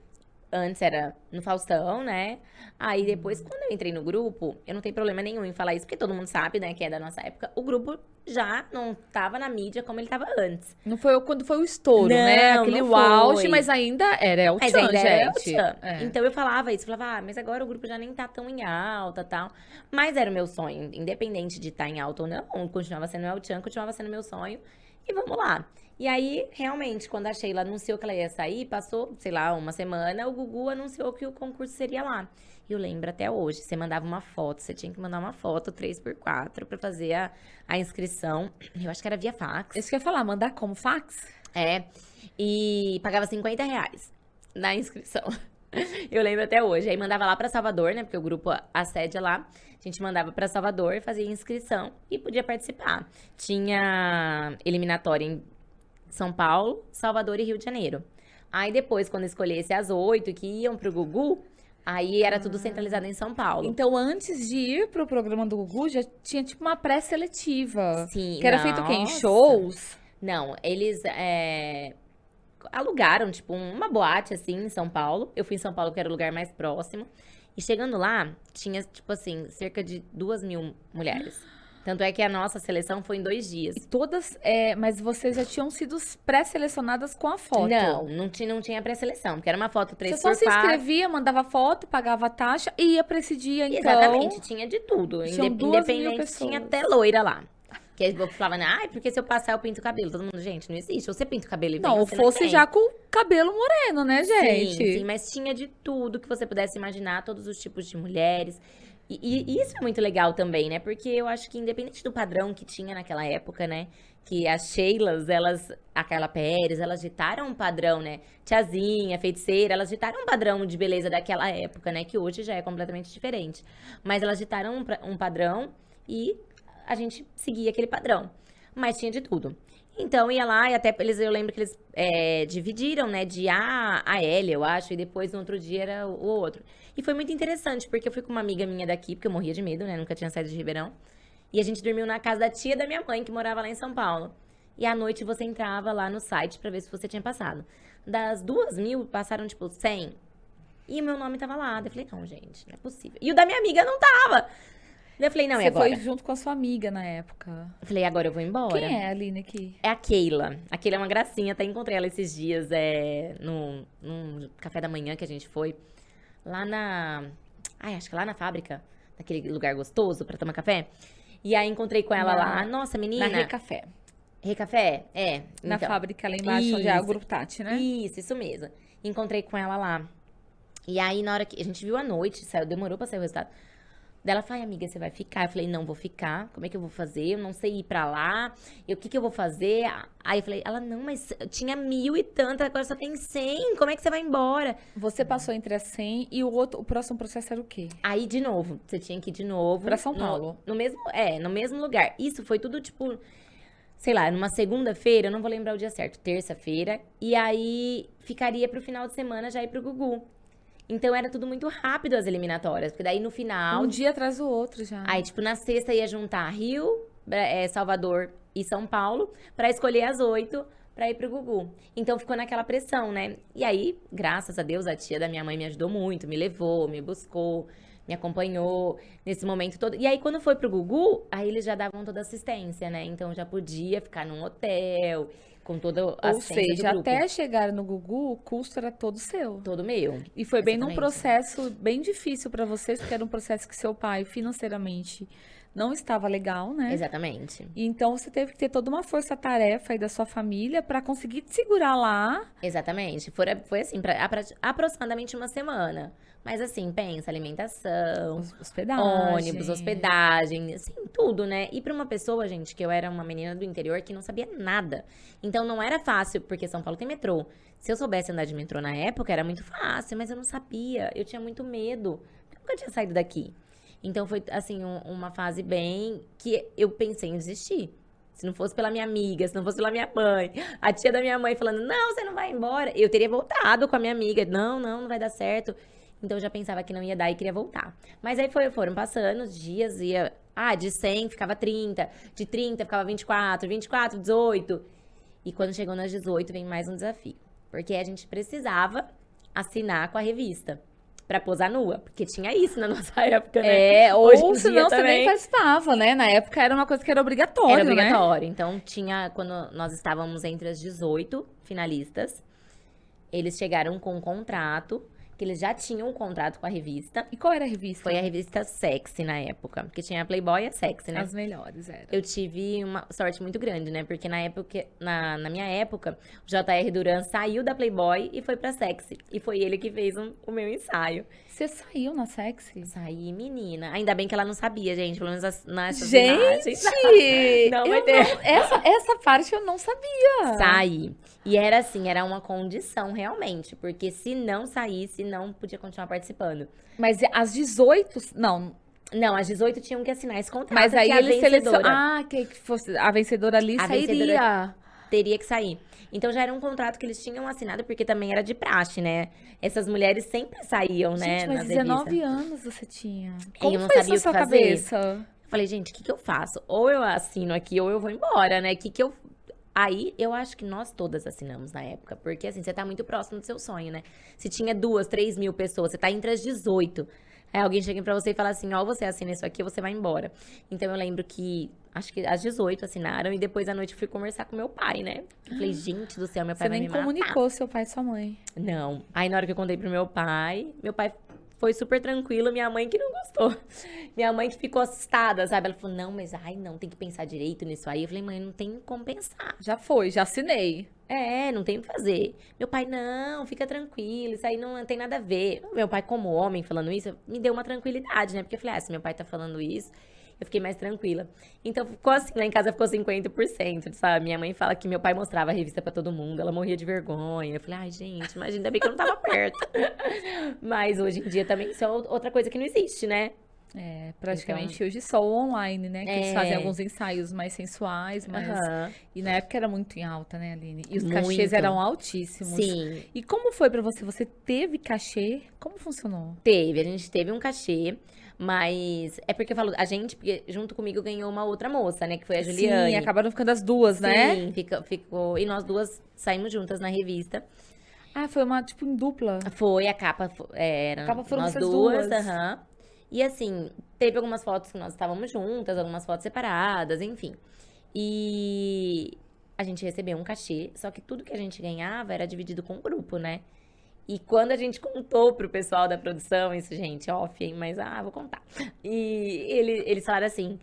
Antes era no Faustão, né? Aí depois, quando eu entrei no grupo, eu não tenho problema nenhum em falar isso, porque todo mundo sabe, né, que é da nossa época. O grupo já não tava na mídia como ele tava antes. Não foi quando foi o estouro, né? Não, Aquele não auge, foi. mas ainda era El Mas Chan, ainda era El gente. Chan. É. Então eu falava isso, falava, mas agora o grupo já nem tá tão em alta, tal. Mas era o meu sonho, independente de estar em alta ou não, continuava sendo El Chan, continuava sendo meu sonho. E vamos lá. E aí, realmente, quando a Sheila anunciou que ela ia sair, passou, sei lá, uma semana, o Gugu anunciou que o concurso seria lá. E eu lembro até hoje, você mandava uma foto, você tinha que mandar uma foto 3x4 pra fazer a inscrição. Eu acho que era via fax. Isso que eu ia falar, mandar como fax? É, e pagava R$50 na inscrição. Eu lembro até hoje. Aí mandava lá pra Salvador, né? Porque o grupo, a sede é lá. A gente mandava pra Salvador, fazia inscrição e podia participar. Tinha eliminatória em São Paulo, Salvador e Rio de Janeiro. Aí depois, quando escolhesse as 8 que iam pro Gugu, aí era tudo centralizado em São Paulo. Então, antes de ir pro programa do Gugu, já tinha tipo uma pré-seletiva. Sim, Que era feito o quê? Em nossa. shows? Não, eles alugaram, tipo, uma boate, assim, em São Paulo. Eu fui em São Paulo, que era o lugar mais próximo. E chegando lá, tinha, tipo assim, cerca de 2.000 mulheres. Tanto é que a nossa seleção foi em 2 dias. E todas, mas vocês já tinham sido pré-selecionadas com a foto? Não tinha pré-seleção, porque era uma foto 3x4. Você só se inscrevia, mandava foto, pagava a taxa e ia pra esse dia, então. Exatamente, tinha de tudo. Tinham 2.000 Independente, pessoas. tinha até loira lá. Que aí o povo falava, porque se eu passar eu pinto o cabelo. Todo mundo, gente, não existe. Ou você pinta o cabelo e vem, Não, ou você fosse vem. já com o cabelo moreno, né, gente? Sim, mas tinha de tudo que você pudesse imaginar, todos os tipos de mulheres. E isso é muito legal também, né? Porque eu acho que independente do padrão que tinha naquela época, né? Que as Sheilas, a Carla Pérez, elas ditaram um padrão, né? Tiazinha, feiticeira, elas ditaram um padrão de beleza daquela época, né? Que hoje já é completamente diferente. Mas elas ditaram um padrão e a gente seguia aquele padrão. Mas tinha de tudo. Então, ia lá e até eu lembro que eles dividiram, né, de A a L, eu acho, e depois no outro dia era o outro. E foi muito interessante, porque eu fui com uma amiga minha daqui, porque eu morria de medo, né, nunca tinha saído de Ribeirão. E a gente dormiu na casa da tia da minha mãe, que morava lá em São Paulo. E à noite você entrava lá no site pra ver se você tinha passado. Das 2.000, passaram, tipo, 100. E o meu nome tava lá. Daí eu falei, não, gente, não é possível. E o da minha amiga não tava. Daí eu falei, não, e Você agora? foi junto com a sua amiga na época. Eu falei, agora eu vou embora. Quem é a Aline aqui? É a Keila. A Keila é uma gracinha, até encontrei ela esses dias num café da manhã que a gente foi. Lá acho que lá na fábrica, naquele lugar gostoso pra tomar café. E aí encontrei com ela lá. Nossa, menina. Na Recafé. Recafé? É. Na então. fábrica lá embaixo, onde é o Grupo Tati, né? Isso mesmo. Encontrei com ela lá. E aí, na hora que a gente viu à noite, demorou pra sair o resultado. Daí ela falou, amiga, você vai ficar? Eu falei, não, vou ficar. Como é que eu vou fazer? Eu não sei ir pra lá. O que eu vou fazer? Aí eu falei, ela, não, mas tinha 1.000 e tanto, agora só tem 100. Como é que você vai embora? Você passou entre as 100 e o próximo processo era o quê? Aí, de novo, você tinha que ir de novo. Pra São Paulo. No mesmo lugar. Isso foi tudo, tipo, sei lá, numa segunda-feira, eu não vou lembrar o dia certo, terça-feira. E aí, ficaria pro final de semana já ir pro Gugu. Então, era tudo muito rápido as eliminatórias. Porque daí, no final... Um dia atrás do outro já. Aí, tipo, na sexta ia juntar Rio, Salvador e São Paulo pra escolher as 8 pra ir pro Gugu. Então, ficou naquela pressão, né? E aí, graças a Deus, a tia da minha mãe me ajudou muito. Me levou, me buscou, me acompanhou nesse momento todo. E aí, quando foi pro Gugu, aí eles já davam toda a assistência, né? Então, já podia ficar num hotel... Com toda a assistência Ou seja, do grupo. até chegar no Gugu, o custo era todo seu. Todo meu. E foi bem num Exatamente. processo bem difícil pra vocês, porque era um processo que seu pai financeiramente não estava legal, né? Exatamente. E então você teve que ter toda uma força-tarefa aí da sua família pra conseguir te segurar lá. Exatamente. Foi assim, aproximadamente uma semana. Mas assim, pensa, alimentação, Hospedagem. ônibus, hospedagem, assim, tudo, né? E pra uma pessoa, gente, que eu era uma menina do interior que não sabia nada. Então não era fácil, porque São Paulo tem metrô. Se eu soubesse andar de metrô na época, era muito fácil, mas eu não sabia. Eu tinha muito medo. Eu nunca tinha saído daqui. Então foi, assim, uma fase bem que eu pensei em desistir. Se não fosse pela minha amiga, se não fosse pela minha mãe, a tia da minha mãe falando, não, você não vai embora. Eu teria voltado com a minha amiga. Não vai dar certo. Então, eu já pensava que não ia dar e queria voltar. Mas aí foram passando os dias, ia... de 100 ficava 30, de 30 ficava 24, 24, 18. E quando chegou nas 18, vem mais um desafio. Porque a gente precisava assinar com a revista. Pra posar nua, porque tinha isso na nossa época, né? Ou senão você nem participava, né? Na época era uma coisa que era obrigatória, Era obrigatório, né? Então tinha, quando nós estávamos entre as 18 finalistas, eles chegaram com um contrato, que eles já tinham um contrato com a revista. E qual era a revista? Foi a revista Sexy na época, porque tinha a Playboy e a Sexy, né? As melhores, era. Eu tive uma sorte muito grande, né? Porque na minha época, o J.R. Duran saiu da Playboy e foi pra Sexy. E foi ele que fez o meu ensaio. Você saiu na Sexy? Saí, menina. Ainda bem que ela não sabia, gente. Pelo menos nessas imagens. Não vai ter. Essa parte eu não sabia. Saí. E era assim, era uma condição, realmente. Porque se não saísse, não podia continuar participando. Mas às 18... Não, às 18 tinham que assinar esse contrato. mas aí eles selecionaram. Ah, que fosse a vencedora ali sairia. Teria que sair. Então já era um contrato que eles tinham assinado, porque também era de praxe, né? Essas mulheres sempre saíam, né? Gente, mas nas 19 revistas. anos você tinha. Como eu não sabia o que fazer. Eu falei, gente, o que eu faço? Ou eu assino aqui, ou eu vou embora, né? Aí, eu acho que nós todas assinamos na época. Porque, assim, você tá muito próximo do seu sonho, né? Se tinha 2, 3 mil pessoas, você tá entre as 18. Aí alguém chega pra você e fala assim, ó, você assina isso aqui, você vai embora. Então, eu lembro que, acho que às 18 assinaram. E depois, à noite, eu fui conversar com meu pai, né? Eu falei, gente do céu, meu pai vai me matar. Você nem comunicou seu pai e sua mãe. Não. Aí, na hora que eu contei pro meu pai foi super tranquilo, minha mãe que não gostou. Minha mãe que ficou assustada, sabe? Ela falou, não, mas não, tem que pensar direito nisso aí. Eu falei, mãe, não tem como pensar. Já foi, já assinei. Não tem o que fazer. Meu pai, não, fica tranquilo, isso aí não tem nada a ver. Meu pai, como homem, falando isso, me deu uma tranquilidade, né? Porque eu falei, se meu pai tá falando isso, eu fiquei mais tranquila. Então, ficou assim, lá em casa ficou 50%, sabe? Minha mãe fala que meu pai mostrava a revista pra todo mundo, ela morria de vergonha. Eu falei, ai, gente, imagina, ainda bem que eu não tava perto. Mas hoje em dia também isso é outra coisa que não existe, né? Praticamente então, hoje só o online, né? Que eles fazem alguns ensaios mais sensuais, mas... E na época era muito em alta, né, Aline? E os cachês eram altíssimos. Sim. E como foi pra você? Você teve cachê? Como funcionou? A gente teve um cachê, mas é porque eu falo, porque junto comigo ganhou uma outra moça, né? Que foi a Juliane. Sim, acabaram ficando as duas, né? Sim, ficou. E nós duas saímos juntas na revista. Ah, foi uma, tipo, em dupla? Foi, a capa era. A capa foram nós vocês duas. E assim, teve algumas fotos que nós estávamos juntas, algumas fotos separadas, enfim. E a gente recebeu um cachê, só que tudo que a gente ganhava era dividido com o grupo, né? E quando a gente contou pro pessoal da produção, isso, gente, off, hein? Mas, vou contar. E eles falaram assim,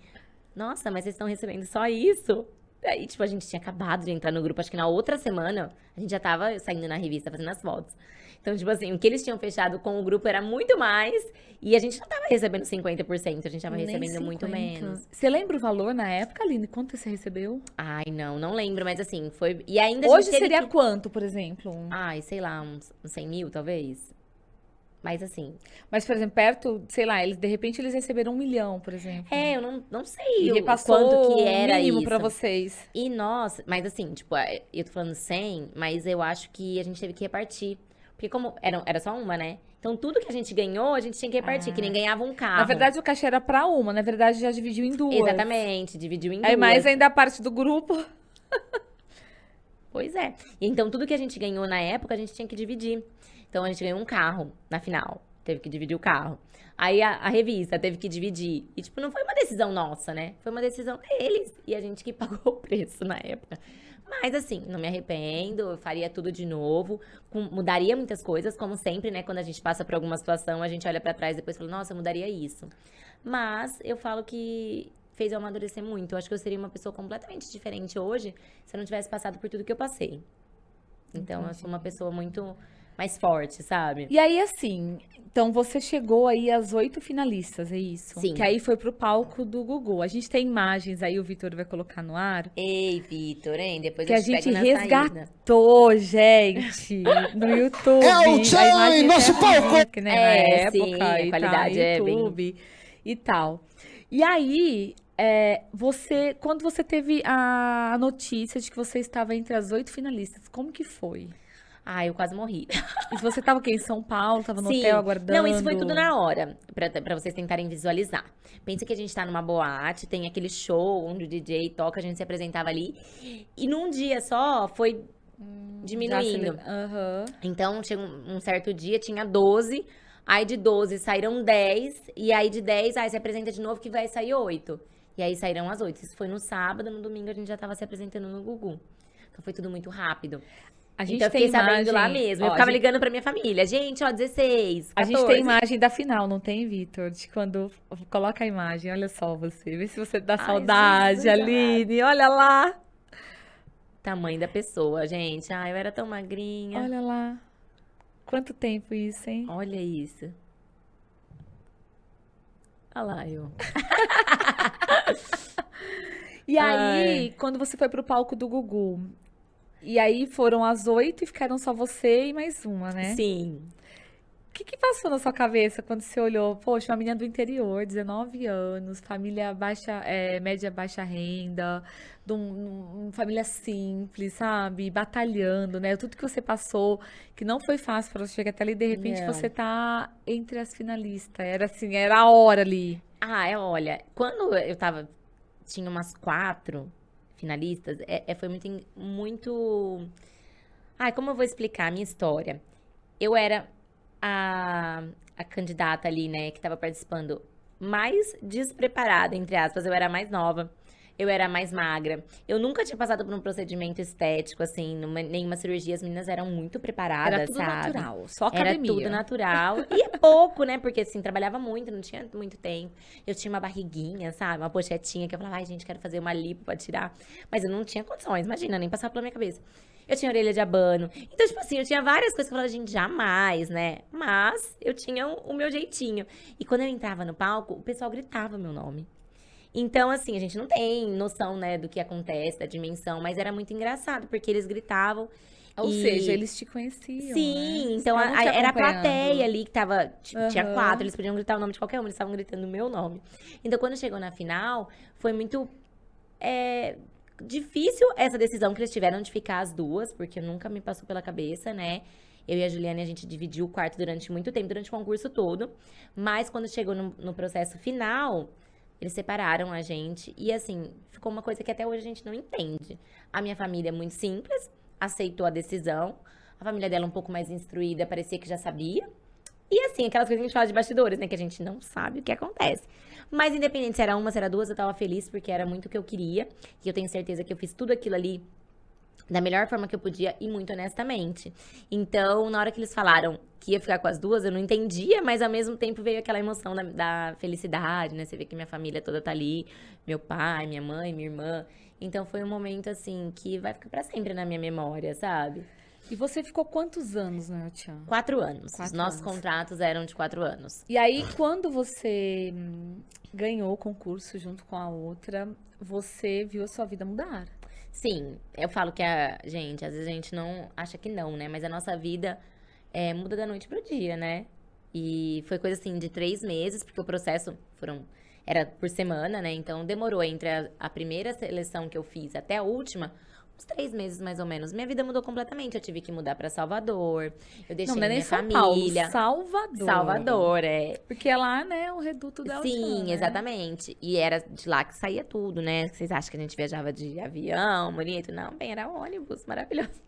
nossa, mas vocês estão recebendo só isso? Aí, tipo, a gente tinha acabado de entrar no grupo, acho que na outra semana, a gente já tava saindo na revista, fazendo as fotos. Então, tipo assim, o que eles tinham fechado com o grupo era muito mais, e a gente não tava recebendo 50%, a gente tava recebendo muito menos. Você lembra o valor na época, Aline? Quanto você recebeu? Ai, não lembro, mas assim, foi... E ainda hoje seria quanto, por exemplo? Ai, sei lá, uns 100 mil, talvez. Mas assim... Mas, por exemplo, perto, sei lá, de repente eles receberam 1 milhão, por exemplo. Eu não sei e repassou quanto que era mínimo isso pra vocês. E nós... Mas assim, tipo, eu tô falando 100, mas eu acho que a gente teve que repartir. Porque como era só uma, né? Então, tudo que a gente ganhou, a gente tinha que repartir, que nem ganhava um carro. Na verdade, o cachê era pra uma. Na verdade, já dividiu em duas. Exatamente, dividiu em duas. Aí, mais ainda a parte do grupo. Pois é. E então, tudo que a gente ganhou na época, a gente tinha que dividir. Então, a gente ganhou um carro na final. Teve que dividir o carro. Aí, a revista teve que dividir. E, tipo, não foi uma decisão nossa, né? Foi uma decisão deles. E a gente que pagou o preço na época. Mas, assim, não me arrependo, eu faria tudo de novo, mudaria muitas coisas, como sempre, né? Quando a gente passa por alguma situação, a gente olha pra trás e depois fala, nossa, eu mudaria isso. Mas eu falo que fez eu amadurecer muito. Eu acho que eu seria uma pessoa completamente diferente hoje se eu não tivesse passado por tudo que eu passei. Então, eu sou uma pessoa muito mais forte, sabe? E aí, assim, então você chegou aí às 8 finalistas, é isso? Sim. Que aí foi pro palco do Gugu. A gente tem imagens aí, o Vitor vai colocar no ar. Ei, Vitor, hein? Depois que eu a gente pego na resgatou, gente, no YouTube. O Tchan, nosso palco! Né, na época, sim, a qualidade é YouTube e tal. E aí, quando você teve a notícia de que você estava entre as 8 finalistas, como que foi? Eu quase morri. E você tava o quê? Em São Paulo? Tava no Sim. hotel aguardando? Não, isso foi tudo na hora, pra vocês tentarem visualizar. Pensa que a gente tá numa boate, tem aquele show onde o DJ toca, a gente se apresentava ali. E num dia só, foi diminuindo. Aham. Então, chega um certo dia, tinha 12, aí de 12 saíram 10, e aí de 10, aí se apresenta de novo que vai sair 8. E aí saíram as 8. Isso foi no sábado, no domingo a gente já tava se apresentando no Gugu. Então foi tudo muito rápido. A gente Então eu tem fiquei sabendo imagem. lá mesmo. Eu Ó, ficava ligando pra minha família. Gente, ó, 16, 14. A gente tem imagem da final, não tem, Vitor? De quando coloca a imagem, olha só você. Vê se você dá Ai, saudade, Jesus Aline. Olha lá. Tamanho da pessoa, gente. Ai, eu era tão magrinha. Olha lá. Quanto tempo isso, hein? Olha isso. Olha lá, eu. E aí, quando você foi pro palco do Gugu, e aí foram as 8 e ficaram só você e mais uma, né? Sim. O que passou na sua cabeça quando você olhou? Poxa, uma menina do interior, 19 anos, família baixa, média baixa renda, família simples, sabe? Batalhando, né? Tudo que você passou, que não foi fácil para você chegar até ali, de repente Não. você tá entre as finalistas. Era assim, era a hora ali. Olha, quando eu tava. Tinha umas 4 finalistas, foi muito. Ai, como eu vou explicar a minha história? Eu era a candidata ali, né, que tava participando mais despreparada, entre aspas. Eu era mais nova, eu era mais magra. Eu nunca tinha passado por um procedimento estético, assim, nenhuma cirurgia. As meninas eram muito preparadas, Era tudo sabe? natural, só academia. Era tudo natural. E é pouco, né? Porque, assim, trabalhava muito, não tinha muito tempo. Eu tinha uma barriguinha, sabe? Uma pochetinha que eu falava, ai, gente, quero fazer uma lipo pra tirar. Mas eu não tinha condições, imagina, nem passava pela minha cabeça. Eu tinha orelha de abano. Então, tipo assim, eu tinha várias coisas que eu falava, gente, jamais, né? Mas eu tinha o meu jeitinho. E quando eu entrava no palco, o pessoal gritava meu nome. Então, assim, a gente não tem noção, né, do que acontece, da dimensão, mas era muito engraçado, porque eles gritavam. Ou seja, eles te conheciam, Sim, né? então Estavam te era a acompanhando. plateia ali que tava. Tinha Aham. 4, eles podiam gritar o nome de qualquer um, eles estavam gritando o meu nome. Então, quando chegou na final, foi muito difícil essa decisão que eles tiveram de ficar as duas, porque nunca me passou pela cabeça, né? Eu e a Juliana, a gente dividiu o quarto durante muito tempo, durante o concurso todo. Mas quando chegou no processo final, eles separaram a gente. E assim, ficou uma coisa que até hoje a gente não entende. A minha família é muito simples, aceitou a decisão. A família dela um pouco mais instruída, parecia que já sabia. E assim, aquelas coisas que a gente fala de bastidores, né? Que a gente não sabe o que acontece. Mas independente se era uma, se era duas, eu tava feliz porque era muito o que eu queria. E eu tenho certeza que eu fiz tudo aquilo ali da melhor forma que eu podia e muito honestamente. Então, na hora que eles falaram que ia ficar com as duas, eu não entendia, mas ao mesmo tempo veio aquela emoção da felicidade, né? Você vê que minha família toda tá ali, meu pai, minha mãe, minha irmã. Então, foi um momento, assim, que vai ficar pra sempre na minha memória, sabe? E você ficou quantos anos no El-Chan? 4 anos. Os 4 nossos anos. contratos eram de 4 anos. E aí, quando você ganhou o concurso junto com a outra, você viu a sua vida mudar. Sim, eu falo que gente, às vezes a gente não acha que não, né? Mas a nossa vida muda da noite pro dia, né? E foi coisa assim de 3 meses, porque o processo era por semana, né? Então demorou entre a primeira seleção que eu fiz até a última, uns 3 meses mais ou menos. Minha vida mudou completamente. Eu tive que mudar pra Salvador. Eu deixei Não é nem minha São família. Paulo, Salvador. Salvador, Porque é lá, né, o reduto da El-Chan, Sim, né? exatamente. E era de lá que saía tudo, né? Vocês acham que a gente viajava de avião, bonito? Não, bem, era ônibus, maravilhoso.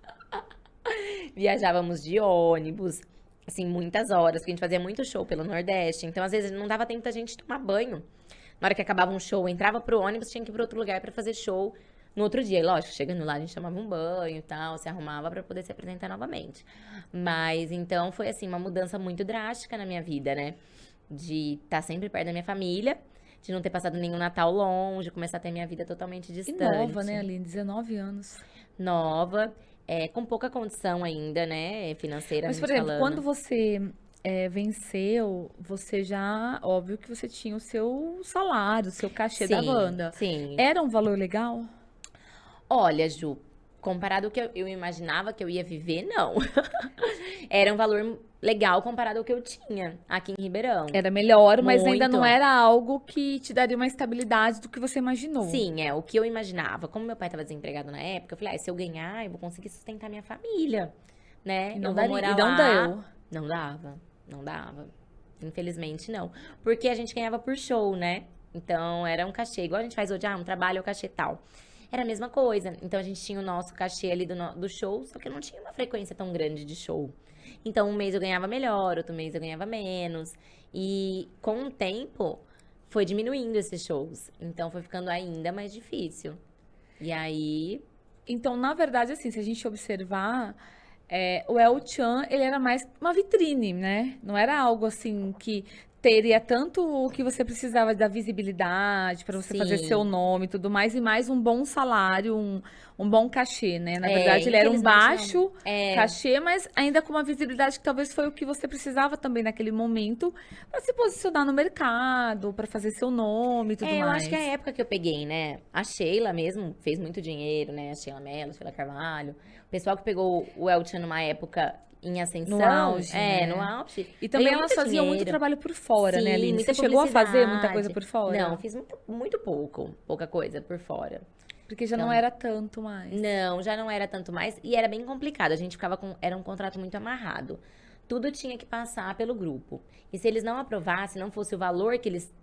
Viajávamos de ônibus, assim, muitas horas, porque a gente fazia muito show pelo Nordeste. Então, às vezes, não dava tempo da gente tomar banho. Na hora que acabava um show, entrava pro ônibus, tinha que ir pra outro lugar pra fazer show no outro dia. E, lógico, chegando lá, a gente tomava um banho e tal, se arrumava pra poder se apresentar novamente. Mas, então, foi, assim, uma mudança muito drástica na minha vida, né? De estar sempre perto da minha família, de não ter passado nenhum Natal longe, começar a ter minha vida totalmente E distante. nova, né, Aline? 19 anos. Nova, com pouca condição ainda, né, financeiramente Mas, por exemplo, falando. quando você venceu, você já, óbvio que você tinha o seu salário, o seu cachê da banda. Sim. Era um valor legal? Olha, Ju, comparado ao que eu imaginava que eu ia viver, não. Era um valor legal comparado ao que eu tinha aqui em Ribeirão. Era melhor, mas ainda Muito. não era algo que te daria uma estabilidade do que você imaginou. Sim, o que eu imaginava. Como meu pai estava desempregado na época, eu falei, se eu ganhar, eu vou conseguir sustentar minha família, né? E não eu vou daria, morar e não lá. deu. Não dava. Infelizmente, não. Porque a gente ganhava por show, né? Então, era um cachê. Igual a gente faz hoje, um trabalho é o cachê tal. era a mesma coisa. Então, a gente tinha o nosso cachê ali do show, só que eu não tinha uma frequência tão grande de show. Então, um mês eu ganhava melhor, outro mês eu ganhava menos. E com o tempo, foi diminuindo esses shows. Então, foi ficando ainda mais difícil. E aí... Então, na verdade, assim, se a gente observar, o El Chan, ele era mais uma vitrine, né? Não era algo assim que teria tanto o que você precisava da visibilidade para você fazer Sim. seu nome e tudo mais, e mais um bom salário, um bom cachê, né? Na verdade, ele era um infelizmente, baixo não. cachê, mas ainda com uma visibilidade que talvez foi o que você precisava também naquele momento para se posicionar no mercado, para fazer seu nome e tudo mais. Eu acho que é a época que eu peguei, né? A Sheila mesmo fez muito dinheiro, né? A Sheila Mello, Sheila Carvalho. O pessoal que pegou o El Chan numa época em ascensão. No auge, né? No auge. E também Ganhou elas muito faziam muito dinheiro. trabalho por fora, Sim, né, Aline? muita Você chegou a fazer muita publicidade. coisa por fora? Não, fiz muito pouco. Pouca coisa por fora. Porque já não Então, era tanto mais. Não, já não era tanto mais. E era bem complicado. A gente ficava com... Era um contrato muito amarrado. Tudo tinha que passar pelo grupo. E se eles não aprovassem, não fosse o valor que eles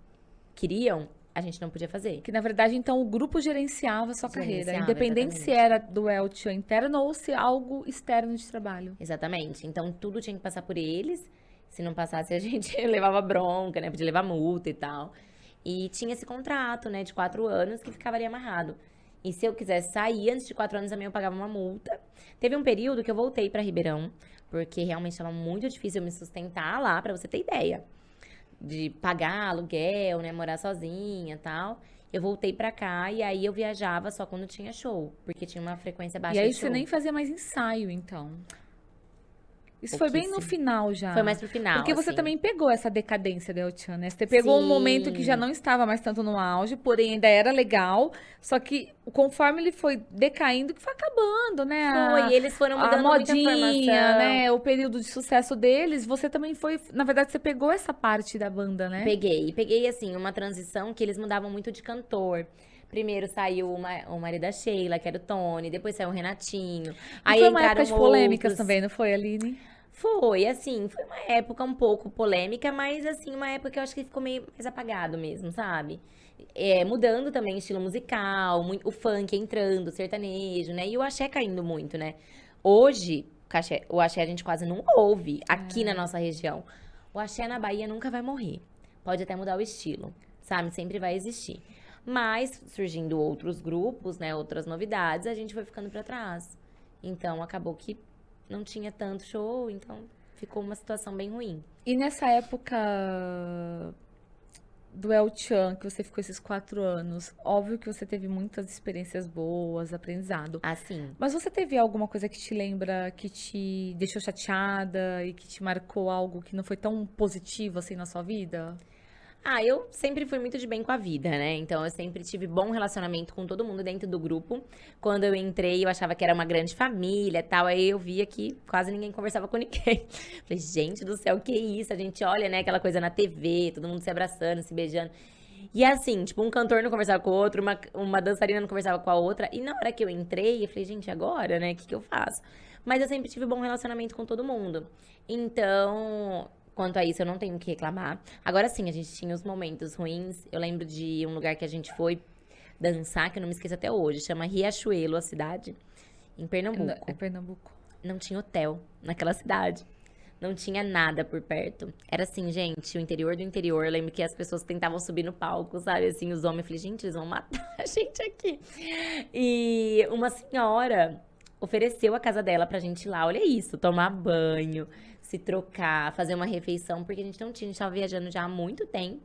queriam, a gente não podia fazer. Que, na verdade, então, o grupo gerenciava a sua carreira. Gerenciava, Independente se exatamente. era do El Chan interno ou se algo externo de trabalho. Exatamente. Então, tudo tinha que passar por eles. Se não passasse, a gente levava bronca, né? Podia levar multa e tal. E tinha esse contrato, né? De 4 anos que ficava ali amarrado. E se eu quisesse sair antes de 4 anos, também eu pagava uma multa. Teve um período que eu voltei pra Ribeirão, porque realmente estava muito difícil eu me sustentar lá, pra você ter ideia. De pagar aluguel, né? Morar sozinha e tal. Eu voltei pra cá e aí eu viajava só quando tinha show, porque tinha uma frequência baixa E aí de você show. nem fazia mais ensaio, então. Isso foi bem no Pouquíssimo. final já. Foi mais pro final, Porque você assim. também pegou essa decadência da El Chan, né? Você pegou um momento que já Sim. não estava mais tanto no auge, porém ainda era legal. Só que conforme ele foi decaindo, que foi acabando, né? Foi, eles foram A mudando muita modinha, informação. né? O período de sucesso deles, você também foi. Na verdade, você pegou essa parte da banda, né? Peguei, assim, uma transição que eles mudavam muito de cantor. Primeiro saiu o marido da Sheila, que era o Tony, depois saiu o Renatinho. E Aí foi uma entraram época de polêmicas outros. também, não foi, Aline? Foi, assim, foi uma época um pouco polêmica, mas, assim, uma época que eu acho que ficou meio mais apagado mesmo, sabe? Mudando também o estilo musical, o funk entrando, o sertanejo, né? E o axé caindo muito, né? Hoje, o axé a gente quase não ouve aqui na nossa região. O axé na Bahia nunca vai morrer. Pode até mudar o estilo, sabe? Sempre vai existir. Mas, surgindo outros grupos, né? Outras novidades, a gente foi ficando pra trás. Então, acabou que não tinha tanto show, então ficou uma situação bem ruim. E nessa época do El Chan, que você ficou esses 4 anos, óbvio que você teve muitas experiências boas, aprendizado. Assim. Mas você teve alguma coisa que te lembra, que te deixou chateada e que te marcou algo que não foi tão positivo assim na sua vida? Eu sempre fui muito de bem com a vida, né? Então, eu sempre tive bom relacionamento com todo mundo dentro do grupo. Quando eu entrei, eu achava que era uma grande família e tal. Aí eu via que quase ninguém conversava com ninguém. Falei, gente do céu, que isso? A gente olha, né, aquela coisa na TV, todo mundo se abraçando, se beijando. E assim, tipo, um cantor não conversava com o outro, uma dançarina não conversava com a outra. E na hora que eu entrei, eu falei, gente, agora, né? O que eu faço? Mas eu sempre tive bom relacionamento com todo mundo. Então, quanto a isso, eu não tenho o que reclamar. Agora sim, a gente tinha os momentos ruins. Eu lembro de um lugar que a gente foi dançar, que eu não me esqueço até hoje. Chama Riachuelo, a cidade, em Pernambuco. É Pernambuco. Não tinha hotel naquela cidade. Não tinha nada por perto. Era assim, gente, o interior do interior. Eu lembro que as pessoas tentavam subir no palco, sabe? Assim, os homens. Eu falei, gente, eles vão matar a gente aqui. E uma senhora ofereceu a casa dela pra gente ir lá. Olha isso, tomar banho, se trocar, fazer uma refeição. Porque a gente não tinha, a gente tava viajando já há muito tempo.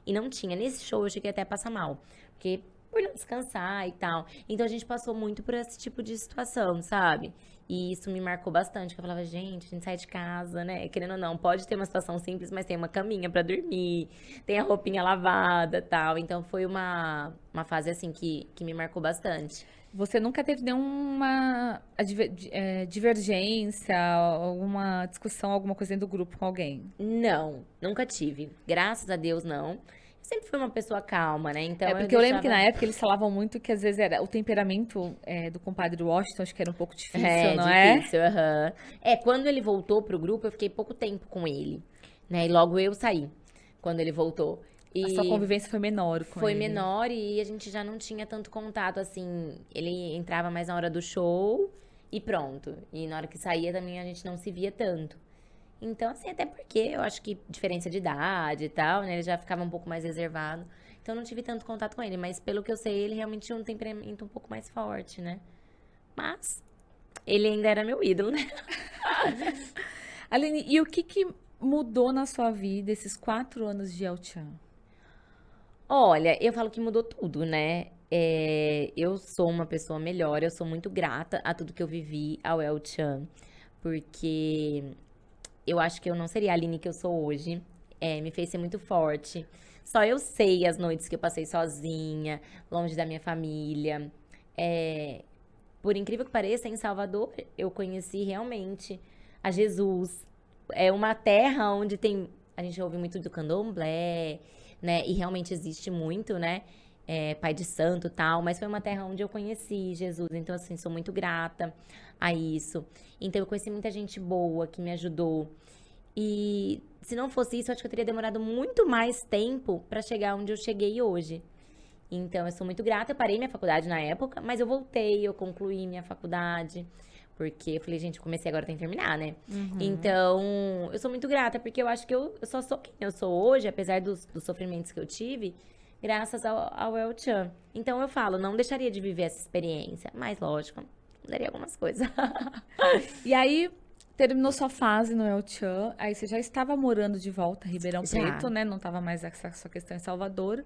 E não tinha. Nesse show eu cheguei até a passar mal. Porque por não descansar e tal. Então a gente passou muito por esse tipo de situação, sabe? E isso me marcou bastante, que eu falava, gente, a gente sai de casa, né? Querendo ou não, pode ter uma situação simples, mas tem uma caminha pra dormir, tem a roupinha lavada e tal. Então foi uma fase, assim, que me marcou bastante. Você nunca teve nenhuma divergência, alguma discussão, alguma coisa dentro do grupo com alguém? Não, nunca tive. Graças a Deus, não. Eu sempre fui uma pessoa calma, né? Então Porque eu lembro que na época eles falavam muito que às vezes era o temperamento do compadre Washington, acho que era um pouco difícil, não é? Difícil, aham. Quando ele voltou pro grupo, eu fiquei pouco tempo com ele, né? E logo eu saí, quando ele voltou. E A sua convivência foi menor com foi ele. menor e a gente já não tinha tanto contato, assim. Ele entrava mais na hora do show e pronto. E na hora que saía também a gente não se via tanto. Então, assim, até porque eu acho que diferença de idade e tal, né? Ele já ficava um pouco mais reservado. Então, eu não tive tanto contato com ele. Mas, pelo que eu sei, ele realmente tinha um temperamento um pouco mais forte, né? Mas, ele ainda era meu ídolo, né? Aline, e o que mudou na sua vida esses 4 anos de El Chan? Olha, eu falo que mudou tudo, né? Eu sou uma pessoa melhor, eu sou muito grata a tudo que eu vivi ao El Chan. Porque eu acho que eu não seria a Aline que eu sou hoje. Me fez ser muito forte. Só eu sei as noites que eu passei sozinha, longe da minha família. Por incrível que pareça, em Salvador, eu conheci realmente a Jesus. É uma terra onde tem... A gente ouve muito do candomblé, né? E realmente existe muito, né? Pai de santo e tal. Mas foi uma terra onde eu conheci Jesus. Então, assim, sou muito grata a isso. Então, eu conheci muita gente boa que me ajudou. E se não fosse isso, eu acho que eu teria demorado muito mais tempo pra chegar onde eu cheguei hoje. Então, eu sou muito grata. Eu parei minha faculdade na época, mas eu voltei, eu concluí minha faculdade. Porque eu falei, gente, eu comecei agora, tem que terminar, né? Então, eu sou muito grata, porque eu acho que eu só sou quem eu sou hoje, apesar dos sofrimentos que eu tive, graças ao El Chan. Então, eu falo, não deixaria de viver essa experiência. Mas, lógico, mudaria algumas coisas. E aí, terminou sua fase no El Chan, aí você já estava morando de volta em Ribeirão Já. Preto, né? Não estava mais essa sua questão em Salvador.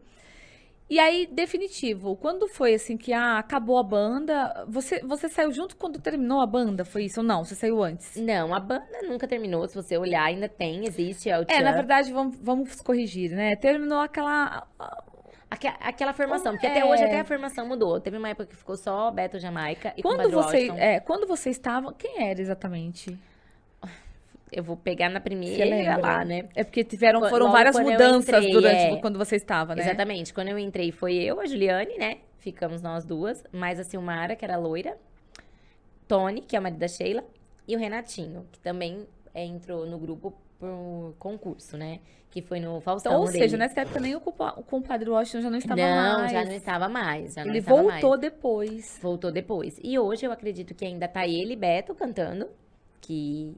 E aí, definitivo, quando foi assim que acabou a banda, você saiu junto quando terminou a banda? Foi isso ou não? Você saiu antes? Não, a banda nunca terminou. Se você olhar, ainda existe El Chan. Na verdade, vamos corrigir, né? Terminou aquela... Aquela formação, porque até hoje até a formação mudou. Teve uma época que ficou só Beto Jamaica e Compadre Washington. Quando você estava, quem era exatamente? Eu vou pegar na Você primeira lembra? lá, né? É porque foram Logo várias quando eu mudanças entrei, durante quando você estava, né? Exatamente. Quando eu entrei, foi eu, a Juliane, né? Ficamos nós duas. Mais a Silmara, que era loira. Tony, que é o marido da Sheila. E o Renatinho, que também entrou no grupo por concurso, né? Que foi no Faustão Então, ou dele. seja, nessa época nem o Compadre Washington já não estava Não, mais. já não estava mais. Já não Ele estava voltou mais. depois. Voltou depois. E hoje eu acredito que ainda tá ele e Beto cantando. Que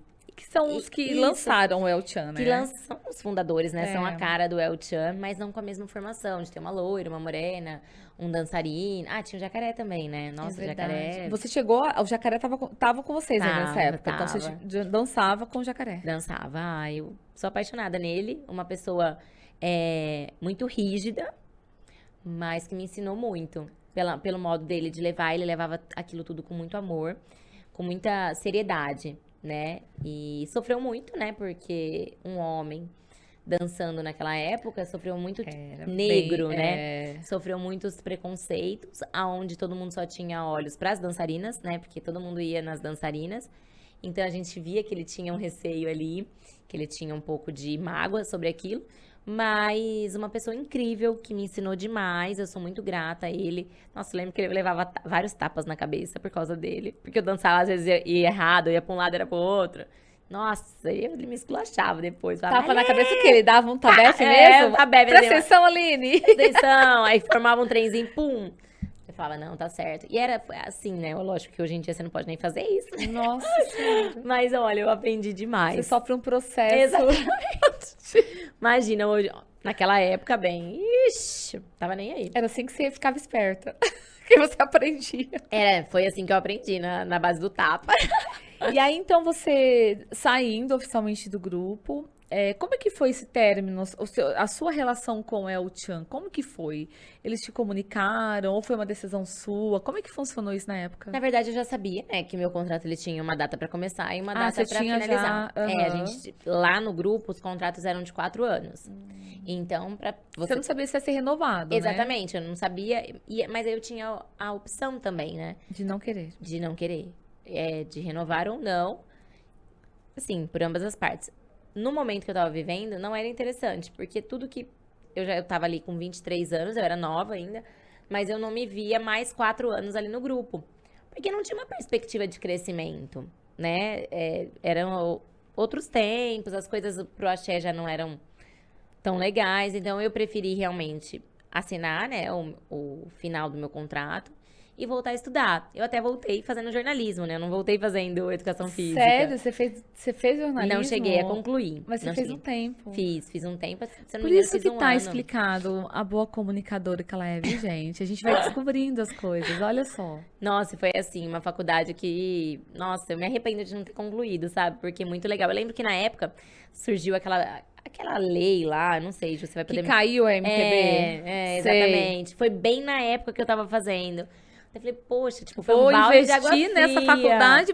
são os que Isso. lançaram o El Chan, né? são os fundadores, né? São a cara do El Chan, mas não com a mesma formação. De ter uma loira, uma morena, um dançarino. Ah, tinha o Jacaré também, né? Nossa, o Jacaré. Você chegou, o Jacaré tava com vocês ainda nessa época. Então tava. você dançava com o Jacaré. Dançava. Ah, eu sou apaixonada nele. Uma pessoa muito rígida, mas que me ensinou muito. Pelo modo dele de levar. Ele levava aquilo tudo com muito amor, com muita seriedade, né? E sofreu muito, né? Porque um homem dançando naquela época sofreu muito negro, né? Sofreu muitos preconceitos, aonde todo mundo só tinha olhos para as dançarinas, né? Porque todo mundo ia nas dançarinas. Então a gente via que ele tinha um receio ali, que ele tinha um pouco de mágoa sobre aquilo. Mas uma pessoa incrível que me ensinou demais. Eu sou muito grata a ele. Nossa, eu lembro que ele levava vários tapas na cabeça por causa dele. Porque eu dançava, às vezes, ia errado, ia pra um lado, era pro outro. Nossa, ele me esculachava depois. Falava, Tapa na cabeça o quê? Ele dava um tabefe mesmo? mesmo? Tabefe. Presta atenção, Aline! Presta atenção. Aí formava um trenzinho, pum. Eu falava, não, tá certo. E era assim, né? Lógico que hoje em dia você não pode nem fazer isso. Nossa Senhora. Mas olha, eu aprendi demais. Você sofre um processo. Exatamente. Imagina, hoje, naquela época, bem, ixi, tava nem aí. Era assim que você ficava esperta. Que você aprendia. Foi assim que eu aprendi, na base do tapa. E aí, então, você saindo oficialmente do grupo, como é que foi esse término? A sua relação com o El Chan, como que foi? Eles te comunicaram ou foi uma decisão sua? Como é que funcionou isso na época? Na verdade, eu já sabia, né, que meu contrato ele tinha uma data pra começar e uma data pra finalizar. A gente, lá no grupo, os contratos eram de 4 anos. Então, pra você não sabia se ia ser renovado, Exatamente, eu não sabia, mas aí eu tinha a opção também, né? De não querer. De não querer. De renovar ou não. Assim, por ambas as partes. No momento que eu tava vivendo, não era interessante, porque tudo que... Eu tava ali com 23 anos, eu era nova ainda, mas eu não me via mais 4 anos ali no grupo. Porque não tinha uma perspectiva de crescimento, né? Eram outros tempos, as coisas pro axé já não eram tão legais. Então, eu preferi realmente assinar, né, o final do meu contrato e voltar a estudar. Eu até voltei fazendo jornalismo, né? Eu não voltei fazendo educação física. Sério? Você fez jornalismo? Não cheguei a concluir. Mas você fez um tempo. Fiz um tempo. Se não Por me engano, isso fiz que um tá ano. explicado a boa comunicadora que ela é, viu, gente? A gente vai descobrindo as coisas, olha só. Nossa, foi assim, uma faculdade que... Nossa, eu me arrependo de não ter concluído, sabe? Porque é muito legal. Eu lembro que na época surgiu aquela lei lá, não sei, você vai poder... Que caiu a MTB? Exatamente. Foi bem na época que eu tava fazendo. Eu falei, poxa, tipo, foi Vou um balde de água investir nessa fria. faculdade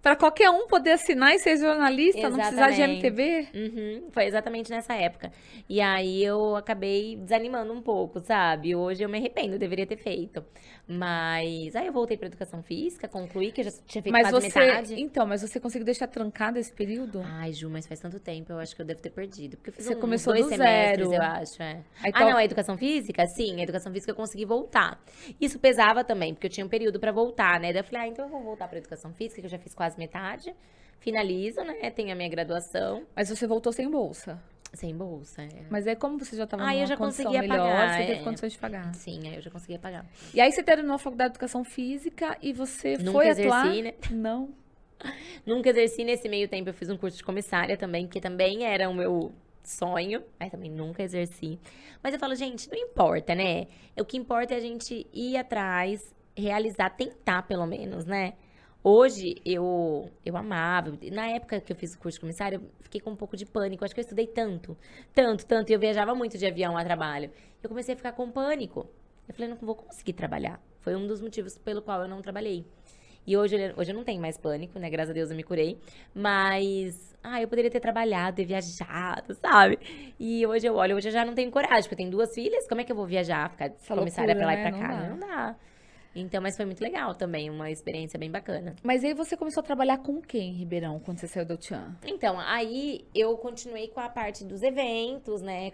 para qualquer um poder assinar e ser jornalista, não precisar de Exatamente. MTB? Uhum, foi exatamente nessa época. E aí eu acabei desanimando um pouco, sabe? Hoje eu me arrependo, eu deveria ter feito. Mas aí eu voltei pra educação física, concluí que eu já tinha feito Mas quase você, metade. então, mas você conseguiu deixar trancado esse período? Ai, Ju, mas faz tanto tempo, eu acho que eu devo ter perdido. Porque eu fiz Você uns começou 2 do semestres, zero. eu acho, é. Aí Ah, não, a educação física? Sim, a educação física eu consegui voltar. Isso pesava também, porque eu tinha um período pra voltar, né? Daí eu falei, então eu vou voltar pra educação física, que eu já fiz quase metade. Finalizo, né? Tenho a minha graduação. Mas você voltou sem bolsa. Sem bolsa, é. Mas aí como você já estava Ah, eu numa já condição conseguia melhor, pagar, você teve é. condições de pagar. Sim, aí eu já conseguia pagar. E aí você terminou a faculdade de educação física e você Nunca foi exerci, atuar? né? Não. Nunca exerci. Nesse meio tempo, eu fiz um curso de comissária também, porque também era o meu sonho. Aí também nunca exerci. Mas eu falo, gente, não importa, né? O que importa é a gente ir atrás, realizar, tentar pelo menos, né? Hoje, eu amava. Na época que eu fiz o curso de comissária, eu fiquei com um pouco de pânico. Acho que eu estudei tanto. E eu viajava muito de avião a trabalho. Eu comecei a ficar com pânico. Eu falei, não vou conseguir trabalhar. Foi um dos motivos pelo qual eu não trabalhei. E hoje eu não tenho mais pânico, né? Graças a Deus eu me curei. Mas, eu poderia ter trabalhado, ter viajado, sabe? E hoje eu olho, hoje eu já não tenho coragem, porque eu tenho 2 filhas. Como é que eu vou viajar, ficar de comissária pra lá e pra cá? Não dá. Então, mas foi muito legal também, uma experiência bem bacana. Mas aí você começou a trabalhar com quem em Ribeirão, quando você saiu do Tchan? Então, aí eu continuei com a parte dos eventos, né?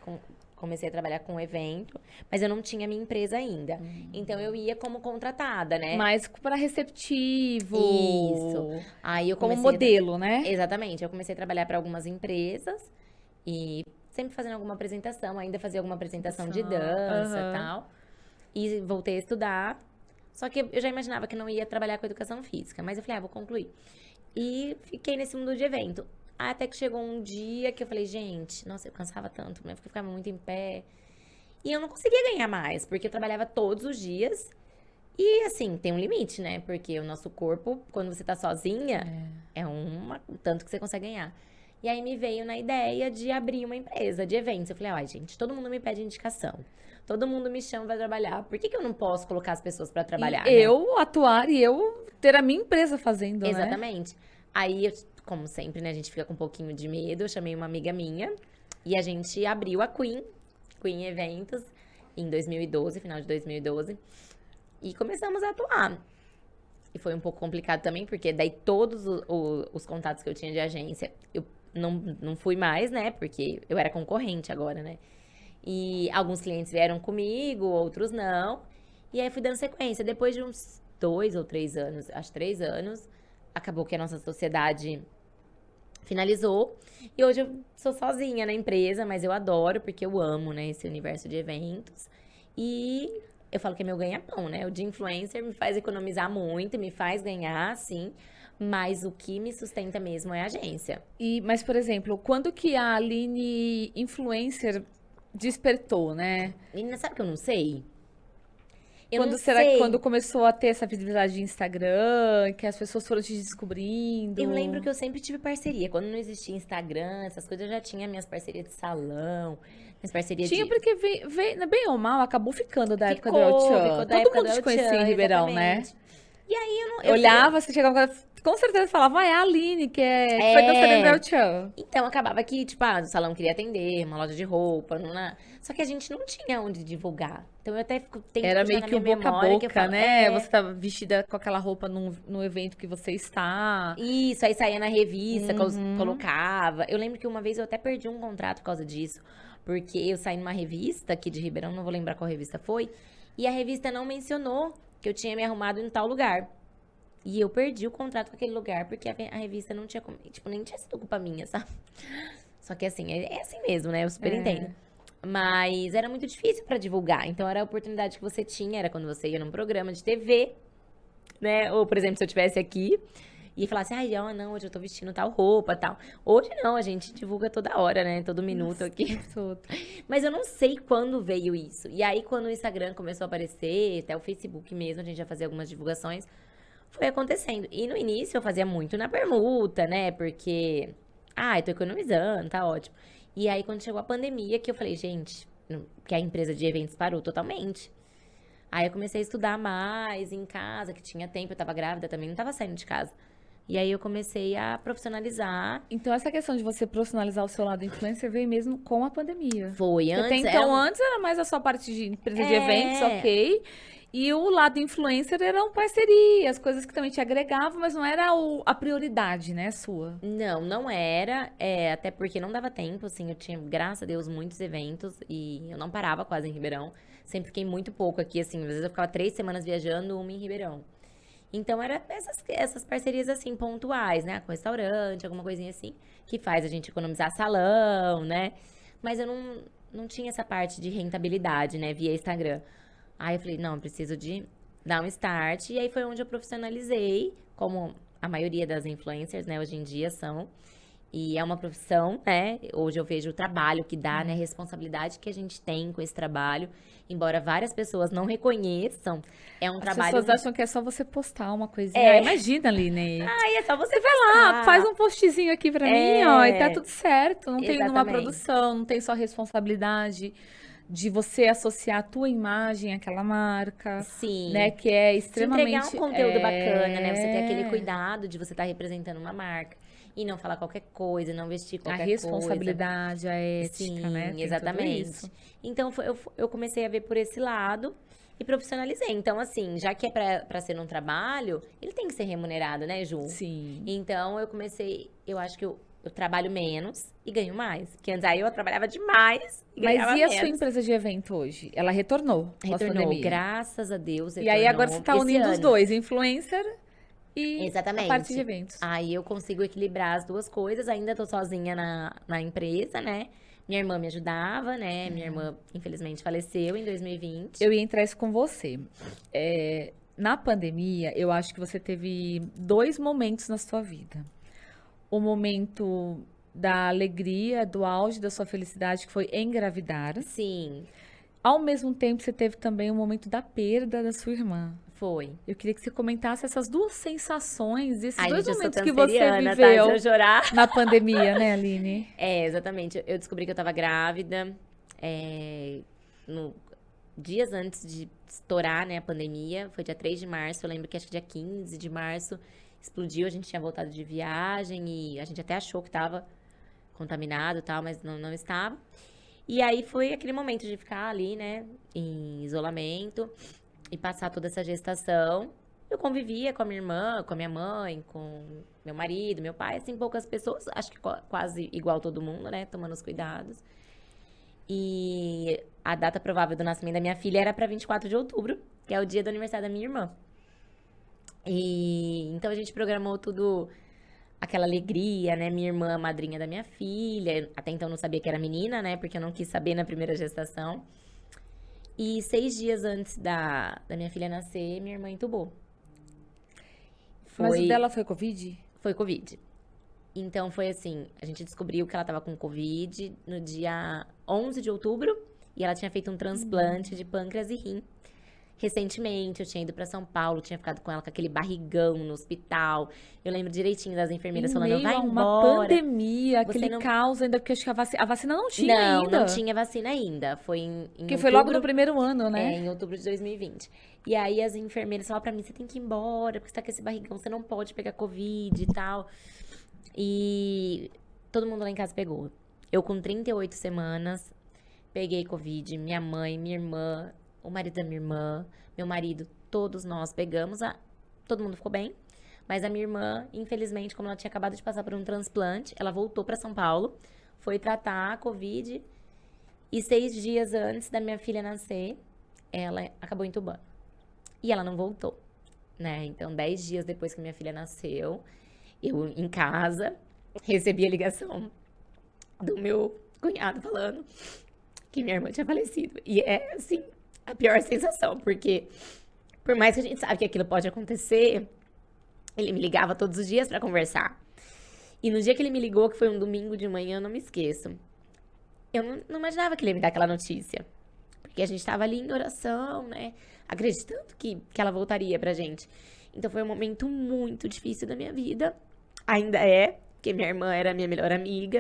Comecei a trabalhar com evento, mas eu não tinha minha empresa ainda. Então, eu ia como contratada, né? Mas para receptivo. Isso. Aí eu Como comecei modelo, né? Exatamente. Eu comecei a trabalhar para algumas empresas e sempre fazendo alguma apresentação, ainda fazia alguma apresentação de dança e tal. E voltei a estudar. Só que eu já imaginava que não ia trabalhar com educação física, mas eu falei, vou concluir. E fiquei nesse mundo de evento. Até que chegou um dia que eu falei, gente, nossa, eu cansava tanto, né? Porque eu ficava muito em pé. E eu não conseguia ganhar mais, porque eu trabalhava todos os dias. E, assim, tem um limite, né? Porque o nosso corpo, quando você tá sozinha, é um tanto que você consegue ganhar. E aí me veio na ideia de abrir uma empresa de eventos. Eu falei, gente, todo mundo me pede indicação. Todo mundo me chama pra trabalhar. Por que eu não posso colocar as pessoas pra trabalhar? E eu atuar e eu ter a minha empresa fazendo, Exatamente. Aí, como sempre, né, a gente fica com um pouquinho de medo. Eu chamei uma amiga minha e a gente abriu a Queen Eventos em 2012, final de 2012. E começamos a atuar. E foi um pouco complicado também, porque daí todos os contatos que eu tinha de agência, eu não fui mais, né? Porque eu era concorrente agora, né? E alguns clientes vieram comigo, outros não. E aí fui dando sequência. Depois de uns 2 ou 3 anos, acho 3 anos, acabou que a nossa sociedade finalizou. E hoje eu sou sozinha na empresa, mas eu adoro, porque eu amo, né, esse universo de eventos. E eu falo que é meu ganha-pão, né? O de influencer me faz economizar muito, me faz ganhar, sim. Mas o que me sustenta mesmo é a agência. Mas, por exemplo, quando que a Aline influencer despertou, né? Menina, sabe que eu não sei? Quando começou a ter essa visibilidade de Instagram, que as pessoas foram te descobrindo? Eu lembro que eu sempre tive parceria. Quando não existia Instagram, essas coisas, eu já tinha minhas parcerias de salão, minhas parcerias Tinha, de... porque bem ou mal, acabou ficando da época do Ficou El Chan. da Todo época mundo do te El conhecia Chan, em Ribeirão, né? exatamente. E aí eu Olhava, você chegava, com certeza falava, é a Aline, que foi dançarina do El Chan. Então, acabava que, tipo, o salão queria atender, uma loja de roupa, só que a gente não tinha onde divulgar. Então, eu até tenho Era puxar meio na que o minha boca a memória que eu boca, falo, né? Você tava vestida com aquela roupa no evento que você está. Isso, aí saía na revista, colocava. Eu lembro que uma vez eu até perdi um contrato por causa disso. Porque eu saí numa revista aqui de Ribeirão, não vou lembrar qual revista foi. E a revista não mencionou que eu tinha me arrumado em tal lugar. E eu perdi o contrato com aquele lugar, porque a revista não tinha... Tipo, nem tinha sido culpa minha, sabe? Só que assim, é assim mesmo, né? Eu super entendo. Mas era muito difícil pra divulgar. Então, era a oportunidade que você tinha, era quando você ia num programa de TV, né? Ou, por exemplo, se eu estivesse aqui e falasse, ai, não, hoje eu tô vestindo tal roupa, tal. Hoje não, a gente divulga toda hora, né? Todo minuto aqui. Mas eu não sei quando veio isso. E aí, quando o Instagram começou a aparecer, até o Facebook mesmo, a gente já fazia algumas divulgações, foi acontecendo. E no início eu fazia muito na permuta, né? Porque, eu tô economizando, tá ótimo. E aí, quando chegou a pandemia, que eu falei, gente, que a empresa de eventos parou totalmente. Aí eu comecei a estudar mais em casa, que tinha tempo, eu tava grávida também, não tava saindo de casa. E aí eu comecei a profissionalizar. Então, essa questão de você profissionalizar o seu lado influencer veio mesmo com a pandemia. Foi, antes... Antes era mais a sua parte de empresa de eventos, ok. E o lado influencer eram parcerias, coisas que também te agregavam, mas não era a prioridade, né, sua? Não era. Até porque não dava tempo, assim. Eu tinha, graças a Deus, muitos eventos. E eu não parava quase em Ribeirão. Sempre fiquei muito pouco aqui, assim. Às vezes eu ficava 3 semanas viajando, uma em Ribeirão. Então, era essas parcerias, assim, pontuais, né? Com restaurante, alguma coisinha assim, que faz a gente economizar salão, né? Mas eu não tinha essa parte de rentabilidade, né? Via Instagram. Aí eu falei, não, eu preciso de dar um start. E aí foi onde eu profissionalizei, como a maioria das influencers, né? Hoje em dia são. E é uma profissão, né? Hoje eu vejo o trabalho que dá, né? A responsabilidade que a gente tem com esse trabalho. Embora várias pessoas não reconheçam, é um trabalho... As pessoas acham que é só você postar uma coisinha. Imagina, Aline. É só você vai lá, faz um postzinho aqui pra mim, ó, e tá tudo certo. Não tem Exatamente. nenhuma produção, não tem só responsabilidade de você associar a tua imagem àquela marca. Sim. Né? Que é extremamente... De entregar um conteúdo bacana, né? Você ter aquele cuidado de você estar representando uma marca. E não falar qualquer coisa, não vestir qualquer coisa. A responsabilidade, a ética, né? Sim, exatamente. Então, eu comecei a ver por esse lado e profissionalizei. Então, assim, já que é pra ser um trabalho, ele tem que ser remunerado, né, Ju? Sim. Então, eu acho que eu trabalho menos e ganho mais. Porque antes aí eu trabalhava demais e ganhava menos. Mas e a sua empresa de evento hoje? Ela retornou? Retornou, graças a Deus. E aí agora você tá unindo os dois, influencer... E exatamente. A parte de eventos. Aí eu consigo equilibrar as duas coisas. Ainda tô sozinha na empresa, né? Minha irmã me ajudava, né? Minha irmã, infelizmente, faleceu em 2020. Eu ia entrar isso com você. Na pandemia, eu acho que você teve 2 momentos na sua vida. O momento da alegria, do auge da sua felicidade, que foi engravidar. Sim. Ao mesmo tempo, você teve também o momento da perda da sua irmã. Foi. Eu queria que você comentasse essas 2 sensações, esses 2 gente, momentos que você viveu tá? Se eu chorar. na pandemia, né, Aline? Exatamente. Eu descobri que eu tava grávida dias antes de estourar, né, a pandemia. Foi dia 3 de março, eu lembro que acho que dia 15 de março explodiu. A gente tinha voltado de viagem e a gente até achou que tava contaminado e tal, mas não estava. E aí foi aquele momento de ficar ali, né, em isolamento e passar toda essa gestação. Eu convivia com a minha irmã, com a minha mãe, com meu marido, meu pai, assim, poucas pessoas, acho que quase igual todo mundo, né, tomando os cuidados. E a data provável do nascimento da minha filha era para 24 de outubro, que é o dia do aniversário da minha irmã. E então a gente programou tudo, aquela alegria, né? Minha irmã, madrinha da minha filha. Até então eu não sabia que era menina, né? Porque eu não quis saber na primeira gestação. E 6 dias antes da minha filha nascer, minha irmã entubou. Mas o dela foi Covid? Foi Covid. Então foi assim, a gente descobriu que ela tava com Covid no dia 11 de outubro. E ela tinha feito um transplante de pâncreas e rim. Recentemente, eu tinha ido pra São Paulo, tinha ficado com ela com aquele barrigão no hospital. Eu lembro direitinho das enfermeiras falando, vai embora. Uma pandemia, aquele caos ainda, porque acho que a vacina não tinha ainda. Não tinha vacina ainda. Foi em porque outubro, foi logo no primeiro ano, né? Em outubro de 2020. E aí as enfermeiras falaram pra mim, você tem que ir embora, porque você tá com esse barrigão, você não pode pegar Covid e tal. E todo mundo lá em casa pegou. Eu com 38 semanas, peguei Covid, minha mãe, minha irmã, o marido da minha irmã, meu marido, todos nós pegamos. Todo mundo ficou bem. Mas a minha irmã, infelizmente, como ela tinha acabado de passar por um transplante, ela voltou para São Paulo, foi tratar a Covid. E 6 dias antes da minha filha nascer, ela acabou entubando. E ela não voltou, né? Então, 10 dias depois que minha filha nasceu, eu em casa, recebi a ligação. do meu cunhado falando que minha irmã tinha falecido. E é, assim, a pior sensação, porque por mais que a gente sabe que aquilo pode acontecer, ele me ligava todos os dias pra conversar. E no dia que ele me ligou, que foi um domingo de manhã, eu não me esqueço. Eu não imaginava que ele ia me dar aquela notícia. Porque a gente tava ali em oração, né? Acreditando que ela voltaria pra gente. Então foi um momento muito difícil da minha vida. Ainda é, porque minha irmã era minha melhor amiga,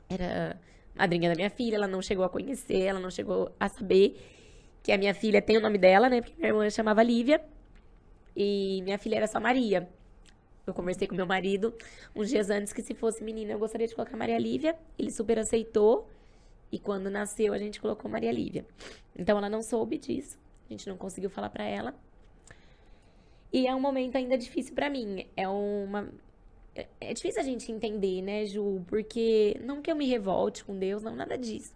era madrinha da minha filha, ela não chegou a conhecer, ela não chegou a saber que a minha filha tem o nome dela, né? Porque minha irmã chamava Lívia e minha filha era só Maria. Eu conversei com meu marido uns dias antes que se fosse menina eu gostaria de colocar Maria Lívia. Ele super aceitou e quando nasceu a gente colocou Maria Lívia. Então ela não soube disso, a gente não conseguiu falar pra ela. E é um momento ainda difícil pra mim. É difícil a gente entender, né, Ju? Porque não que eu me revolte com Deus, não, nada disso.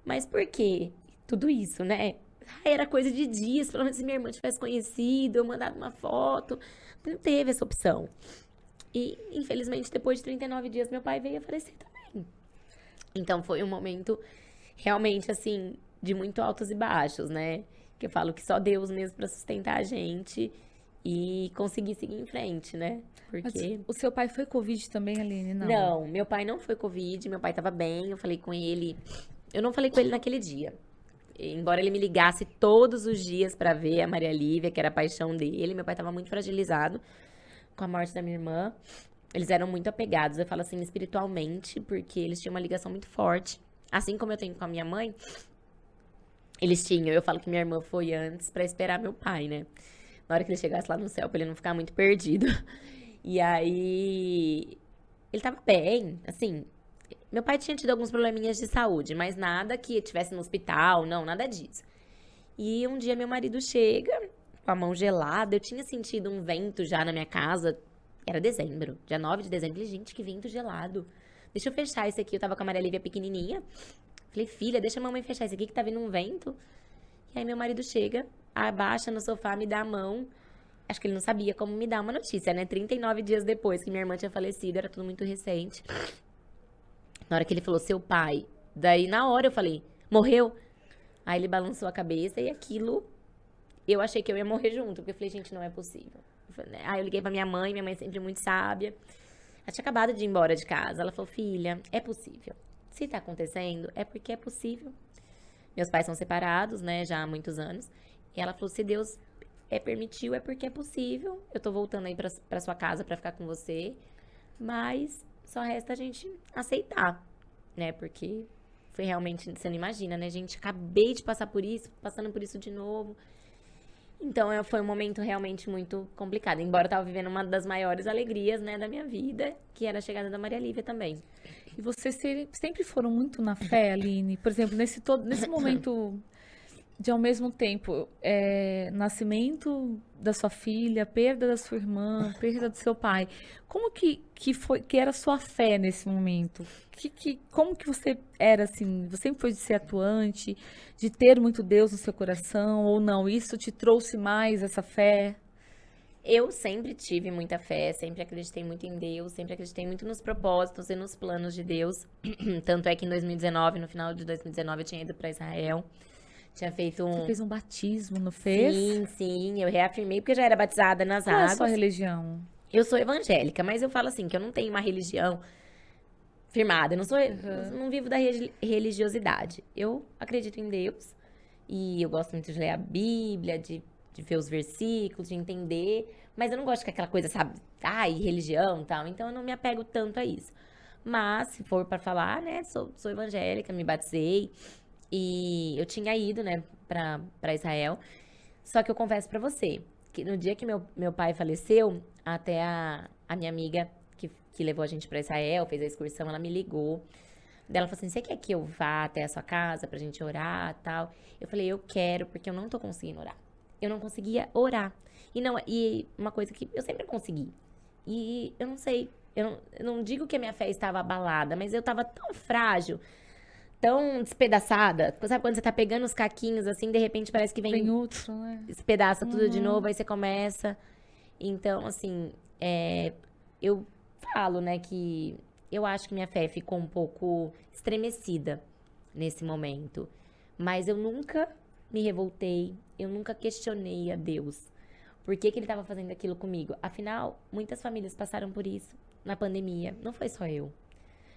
Mas por quê? Tudo isso, né? Era coisa de dias, pelo menos se minha irmã tivesse conhecido, eu mandado uma foto. Não teve essa opção. E, infelizmente, depois de 39 dias, meu pai veio a falecer também. Então, foi um momento realmente, assim, de muito altos e baixos, né? Que eu falo que só Deus mesmo pra sustentar a gente e conseguir seguir em frente, né? Porque... Mas o seu pai foi Covid também, Aline? Não, meu pai não foi Covid, meu pai tava bem, eu falei com ele... Eu não falei com ele naquele dia. Embora ele me ligasse todos os dias pra ver a Maria Lívia, que era a paixão dele, meu pai tava muito fragilizado com a morte da minha irmã. Eles eram muito apegados, eu falo assim, espiritualmente, porque eles tinham uma ligação muito forte. Assim como eu tenho com a minha mãe, eles tinham. Eu falo que minha irmã foi antes pra esperar meu pai, né? Na hora que ele chegasse lá no céu, pra ele não ficar muito perdido. E aí, ele tava bem, assim... Meu pai tinha tido alguns probleminhas de saúde, mas nada que estivesse no hospital, não, nada disso. E um dia meu marido chega com a mão gelada, eu tinha sentido um vento já na minha casa, era dezembro, dia 9 de dezembro. Falei, gente, que vento gelado. Deixa eu fechar esse aqui, eu tava com a Maria Lívia pequenininha. Falei, filha, deixa a mamãe fechar esse aqui que tá vindo um vento. E aí meu marido chega, abaixa no sofá, me dá a mão. Acho que ele não sabia como me dar uma notícia, né? 39 dias depois que minha irmã tinha falecido, era tudo muito recente. Na hora que ele falou, seu pai. Daí, na hora, eu falei, morreu? Aí ele balançou a cabeça e aquilo... Eu achei que eu ia morrer junto. Porque eu falei, gente, não é possível. Aí eu liguei pra minha mãe sempre muito sábia. Ela tinha acabado de ir embora de casa. Ela falou, filha, é possível. Se tá acontecendo, é porque é possível. Meus pais são separados, né, já há muitos anos. E ela falou, se Deus permitiu, é porque é possível. Eu tô voltando aí pra sua casa pra ficar com você. Mas... Só resta a gente aceitar, né? Porque foi realmente, você não imagina, né, gente? Acabei de passar por isso, passando por isso de novo. Então, foi um momento realmente muito complicado. Embora eu tava vivendo uma das maiores alegrias, né, da minha vida, que era a chegada da Maria Lívia também. E vocês sempre foram muito na fé, Aline? Por exemplo, nesse momento de, ao mesmo tempo, nascimento da sua filha, perda da sua irmã, perda do seu pai. Como que era a sua fé nesse momento? Como que você era, assim? Você sempre foi de ser atuante, de ter muito Deus no seu coração, ou não? Isso te trouxe mais essa fé? Eu sempre tive muita fé, sempre acreditei muito em Deus, sempre acreditei muito nos propósitos e nos planos de Deus. Tanto é que em 2019, no final de 2019, eu tinha ido para Israel. Tinha feito Você fez um batismo, não fez? Sim, eu reafirmei, porque eu já era batizada nas águas. Qual é a sua religião? Eu sou evangélica, mas eu falo assim, que eu não tenho uma religião firmada, eu não vivo da religiosidade. Eu acredito em Deus, e eu gosto muito de ler a Bíblia, de ver os versículos, de entender, mas eu não gosto de aquela coisa, sabe, religião e tal, então eu não me apego tanto a isso. Mas, se for pra falar, né, sou evangélica, me batizei, e eu tinha ido, né, pra Israel. Só que eu confesso pra você, que no dia que meu pai faleceu, até a minha amiga que levou a gente pra Israel, fez a excursão, ela me ligou. Daí ela falou assim, você quer que eu vá até a sua casa pra gente orar e tal? Eu falei, eu quero, porque eu não tô conseguindo orar. Eu não conseguia orar. E uma coisa que eu sempre consegui. E eu não sei, eu não digo que a minha fé estava abalada, mas eu tava tão frágil, tão despedaçada. Sabe quando você tá pegando os caquinhos, assim, de repente parece que vem outro, né? Despedaça tudo de novo, aí você começa. Então, assim, eu falo, né, que eu acho que minha fé ficou um pouco estremecida nesse momento. Mas eu nunca me revoltei, eu nunca questionei a Deus. Por que que ele estava fazendo aquilo comigo? Afinal, muitas famílias passaram por isso na pandemia. Não foi só eu.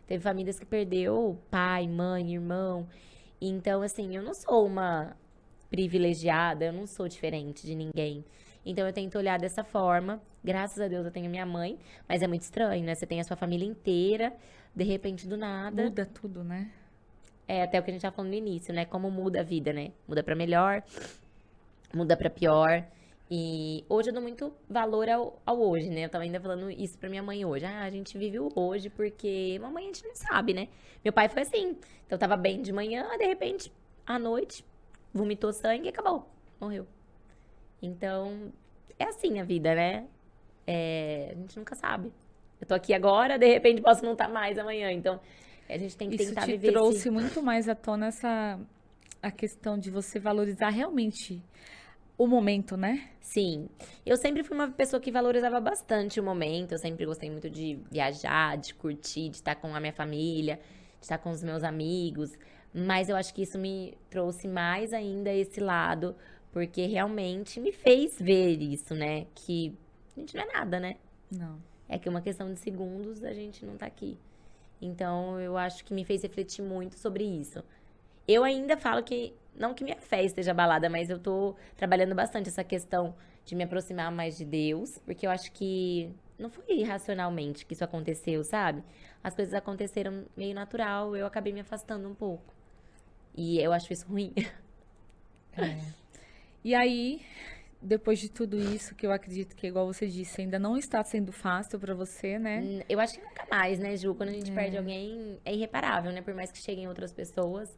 Teve famílias que perdeu pai, mãe, irmão. Então, assim, eu não sou uma privilegiada, eu não sou diferente de ninguém. Então, eu tento olhar dessa forma. Graças a Deus eu tenho minha mãe, mas é muito estranho, né? Você tem a sua família inteira, de repente, do nada. Muda tudo, né? É, até o que a gente tava falando no início, né? Como muda a vida, né? Muda pra melhor, muda pra pior. E hoje eu dou muito valor ao hoje, né? Eu tava ainda falando isso pra minha mãe hoje. Ah, a gente vive o hoje porque mamãe a gente não sabe, né? Meu pai foi assim. Então eu tava bem de manhã, de repente, à noite, vomitou sangue e acabou. Morreu. Então, é assim a vida, né? A gente nunca sabe. Eu tô aqui agora, de repente posso não estar mais amanhã. Então, a gente tem que tentar viver. Isso te trouxe muito mais à tona a questão de você valorizar realmente o momento, né? Sim. Eu sempre fui uma pessoa que valorizava bastante o momento. Eu sempre gostei muito de viajar, de curtir, de estar com a minha família, de estar com os meus amigos. Mas eu acho que isso me trouxe mais ainda esse lado, porque realmente me fez ver isso, né? Que a gente não é nada, né? Não. É que uma questão de segundos a gente não tá aqui. Então, eu acho que me fez refletir muito sobre isso. Eu ainda falo que, não que minha fé esteja abalada, mas eu tô trabalhando bastante essa questão de me aproximar mais de Deus, porque eu acho que não foi irracionalmente que isso aconteceu, sabe? As coisas aconteceram meio natural, eu acabei me afastando um pouco. E eu acho isso ruim. E aí, depois de tudo isso, que eu acredito que, igual você disse, ainda não está sendo fácil pra você, né? Eu acho que nunca mais, né, Ju? Quando a gente perde alguém, é irreparável, né? Por mais que cheguem outras pessoas,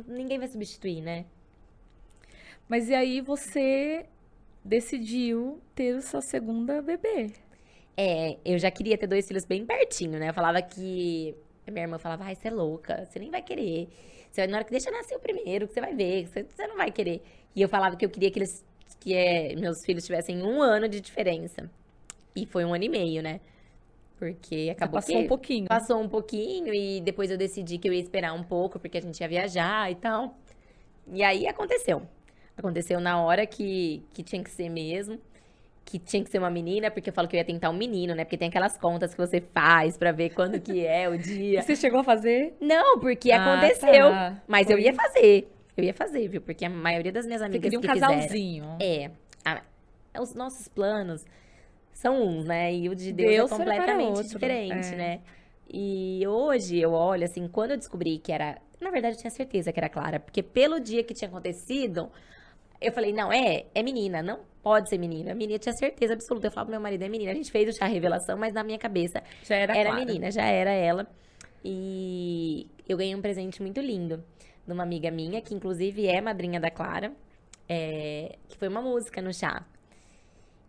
ninguém vai substituir, né? Mas e aí você decidiu ter o seu segunda bebê. Eu já queria ter 2 filhos bem pertinho, né? Eu falava que... A minha irmã falava, ai, você é louca, você nem vai querer. Você vai, na hora que deixa nascer o primeiro, que você vai ver, que você não vai querer. E eu falava que eu queria que meus filhos tivessem 1 ano de diferença. E foi 1 ano e meio, né? Porque acabou passou um pouquinho. Passou um pouquinho e depois eu decidi que eu ia esperar um pouco, porque a gente ia viajar e tal. E aí aconteceu. Aconteceu na hora que tinha que ser mesmo. Que tinha que ser uma menina, porque eu falo que eu ia tentar um menino, né? Porque tem aquelas contas que você faz pra ver quando que é o dia. Você chegou a fazer? Não, porque aconteceu. Tá. Mas eu ia fazer. Eu ia fazer, viu? Porque a maioria das minhas amigas Você queria um que casalzinho. fizeram... Os nossos planos são uns, né? E o de Deus é completamente diferente, né? E hoje eu olho, assim, quando eu descobri que era... Na verdade, eu tinha certeza que era Clara. Porque pelo dia que tinha acontecido, eu falei, não, é menina, não pode ser menina. A menina tinha certeza absoluta. Eu falava pro meu marido, é menina. A gente fez o chá revelação, mas na minha cabeça já era Clara. Menina, já era ela. E eu ganhei um presente muito lindo de uma amiga minha, que inclusive é madrinha da Clara, que foi uma música no chá.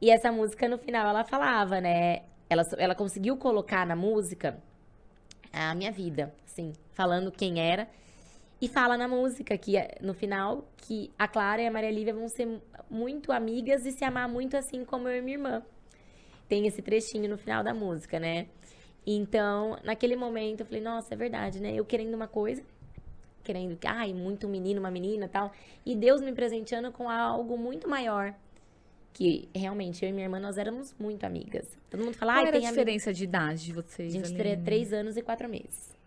E essa música, no final, ela falava, né? Ela conseguiu colocar na música a minha vida, assim, falando quem era. E fala na música, que no final, que a Clara e a Maria Lívia vão ser muito amigas e se amar muito assim como eu e minha irmã. Tem esse trechinho no final da música, né? Então, naquele momento, eu falei, nossa, é verdade, né? Eu querendo uma coisa, querendo, muito um menino, uma menina e tal. E Deus me presenteando com algo muito maior. Que, realmente, eu e minha irmã, nós éramos muito amigas. Todo mundo fala, Qual era tem a diferença de idade de vocês? A gente teria 3 anos e 4 meses.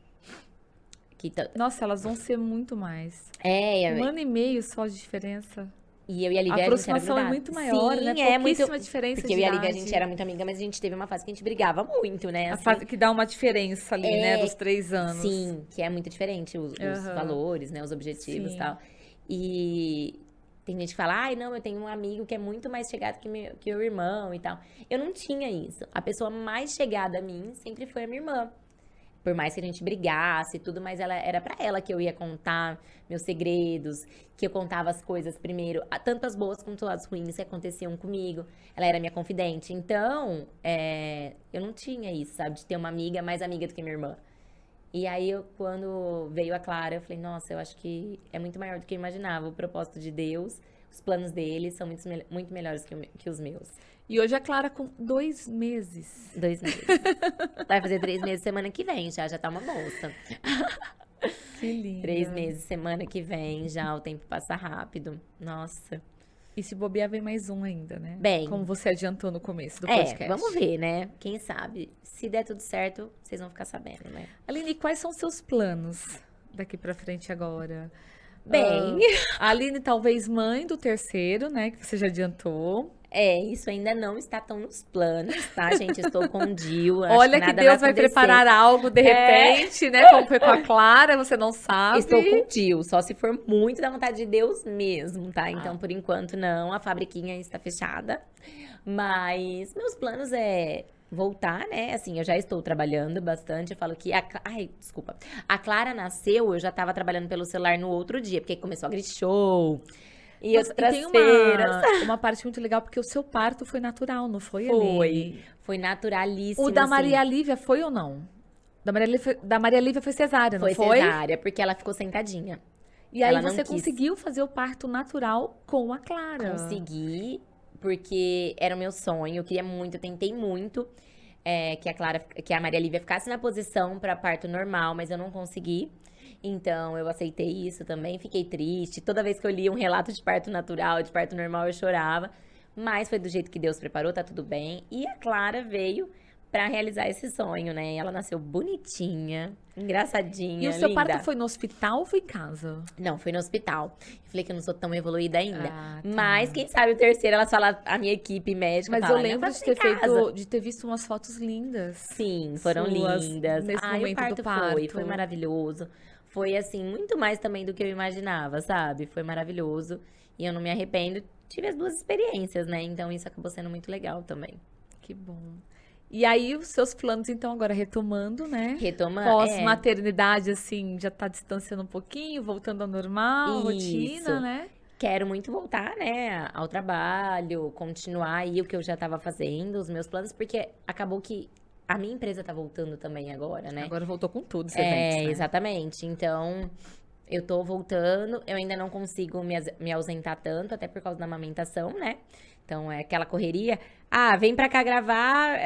Nossa, elas vão ser muito mais. 1 ano e meio só de diferença. E eu e a Lívia, a aproximação a gente era é muito maior, sim, né? Pouquíssima diferença porque de eu e a Lívia, idade. a gente era muito amiga, mas a gente teve uma fase que a gente brigava muito, né? A fase que dá uma diferença ali, né? Dos 3 anos. Sim, que é muito diferente os valores, né? Os objetivos e tal. E tem gente que fala, não, eu tenho um amigo que é muito mais chegado que meu irmão e tal. Eu não tinha isso. A pessoa mais chegada a mim sempre foi a minha irmã. Por mais que a gente brigasse e tudo, mas era pra ela que eu ia contar meus segredos, que eu contava as coisas primeiro, tanto as boas quanto as ruins que aconteciam comigo. Ela era minha confidente. Então, eu não tinha isso, sabe? De ter uma amiga mais amiga do que minha irmã. E aí, quando veio a Clara, eu falei, nossa, eu acho que é muito maior do que eu imaginava. O propósito de Deus, os planos dele são muito melhores que os meus. E hoje a Clara com 2 meses. 2 meses. Vai fazer 3 meses semana que vem, já tá uma bolsa. Que lindo. 3 meses semana que vem, já o tempo passa rápido. Nossa. E se bobear, vem mais um ainda, né? Bem. Como você adiantou no começo do podcast. Vamos ver, né? Quem sabe? Se der tudo certo, vocês vão ficar sabendo, né? Aline, quais são os seus planos daqui pra frente agora? Bem... A Aline talvez mãe do terceiro, né? Que você já adiantou. Isso ainda não está tão nos planos, tá, gente? Estou com o Dil. Olha que Deus vai preparar algo de repente, né? Como foi com a Clara, você não sabe. Estou com o Dil, só se for muito da vontade de Deus mesmo, tá? Então, por enquanto, não. A fabriquinha está fechada. Mas meus planos é voltar, né? Assim, eu já estou trabalhando bastante. Eu falo que... desculpa. A Clara nasceu, eu já estava trabalhando pelo celular no outro dia, porque começou a Grishow. E outras feiras. Uma parte muito legal, porque o seu parto foi natural, não foi, Foi. Aline? Foi naturalíssimo, O da assim. Maria Lívia foi ou não? Da Maria Lívia foi cesárea, não foi? Foi cesárea, porque ela ficou sentadinha. E aí Ela não você quis. conseguiu fazer o parto natural com a Clara. Consegui, porque era o meu sonho. Eu queria muito, eu tentei muito que a Maria Lívia ficasse na posição para parto normal, mas eu não consegui. Então, eu aceitei isso também, fiquei triste. Toda vez que eu lia um relato de parto natural, de parto normal, eu chorava. Mas foi do jeito que Deus preparou, tá tudo bem. E a Clara veio pra realizar esse sonho, né? Ela nasceu bonitinha, engraçadinha, E o seu linda. parto foi no hospital ou foi em casa? Não, foi no hospital. Eu falei que eu não sou tão evoluída ainda. Ah, tá. Mas, quem sabe, o terceiro, elas falam, a minha equipe médica Mas fala, eu lembro de ter visto umas fotos lindas. Sim, foram suas lindas. nesse O momento parto do parto. foi maravilhoso. Foi, assim, muito mais também do que eu imaginava, sabe? Foi maravilhoso. E eu não me arrependo. Tive as 2 experiências, né? Então, isso acabou sendo muito legal também. Que bom. E aí, os seus planos, então, agora retomando, né? Retomando. Pós-maternidade, assim, já tá distanciando um pouquinho, voltando ao normal, rotina, Isso. né? Quero muito voltar, né, ao trabalho, continuar aí o que eu já tava fazendo, os meus planos, porque acabou que a minha empresa tá voltando também agora, né? Agora voltou com tudo, os eventos, né? Exatamente. Então, eu tô voltando, eu ainda não consigo me ausentar tanto, até por causa da amamentação, né? Então, é aquela correria. Vem pra cá gravar,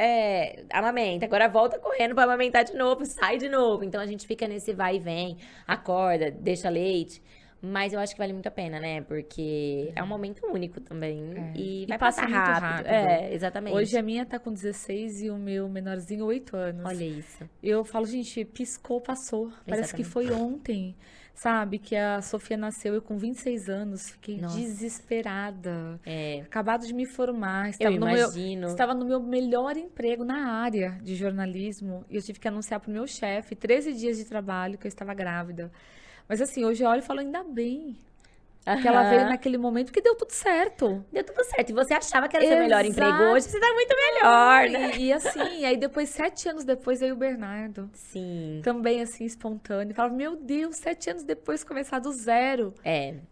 amamenta. Agora volta correndo pra amamentar de novo, sai de novo. Então, a gente fica nesse vai e vem, acorda, deixa leite. Mas eu acho que vale muito a pena, né? Porque é um momento único também. E vai passa passar muito rápido. Exatamente. Hoje a minha tá com 16 e o meu menorzinho 8 anos. Olha isso. Eu falo, gente, piscou, passou. Parece que foi ontem, sabe? Que a Sofia nasceu, eu com 26 anos, fiquei desesperada. Acabado de me formar. Estava no meu melhor emprego na área de jornalismo. E eu tive que anunciar pro meu chefe, 13 dias de trabalho, que eu estava grávida. Mas assim, hoje eu olho e falo, ainda bem que ela veio naquele momento, porque deu tudo certo. Deu tudo certo. E você achava que era o seu melhor emprego, hoje você tá muito melhor, né? E assim, aí depois, 7 anos depois, veio o Bernardo. Sim. Também assim, espontâneo. Eu falava, meu Deus, 7 anos depois começar do zero.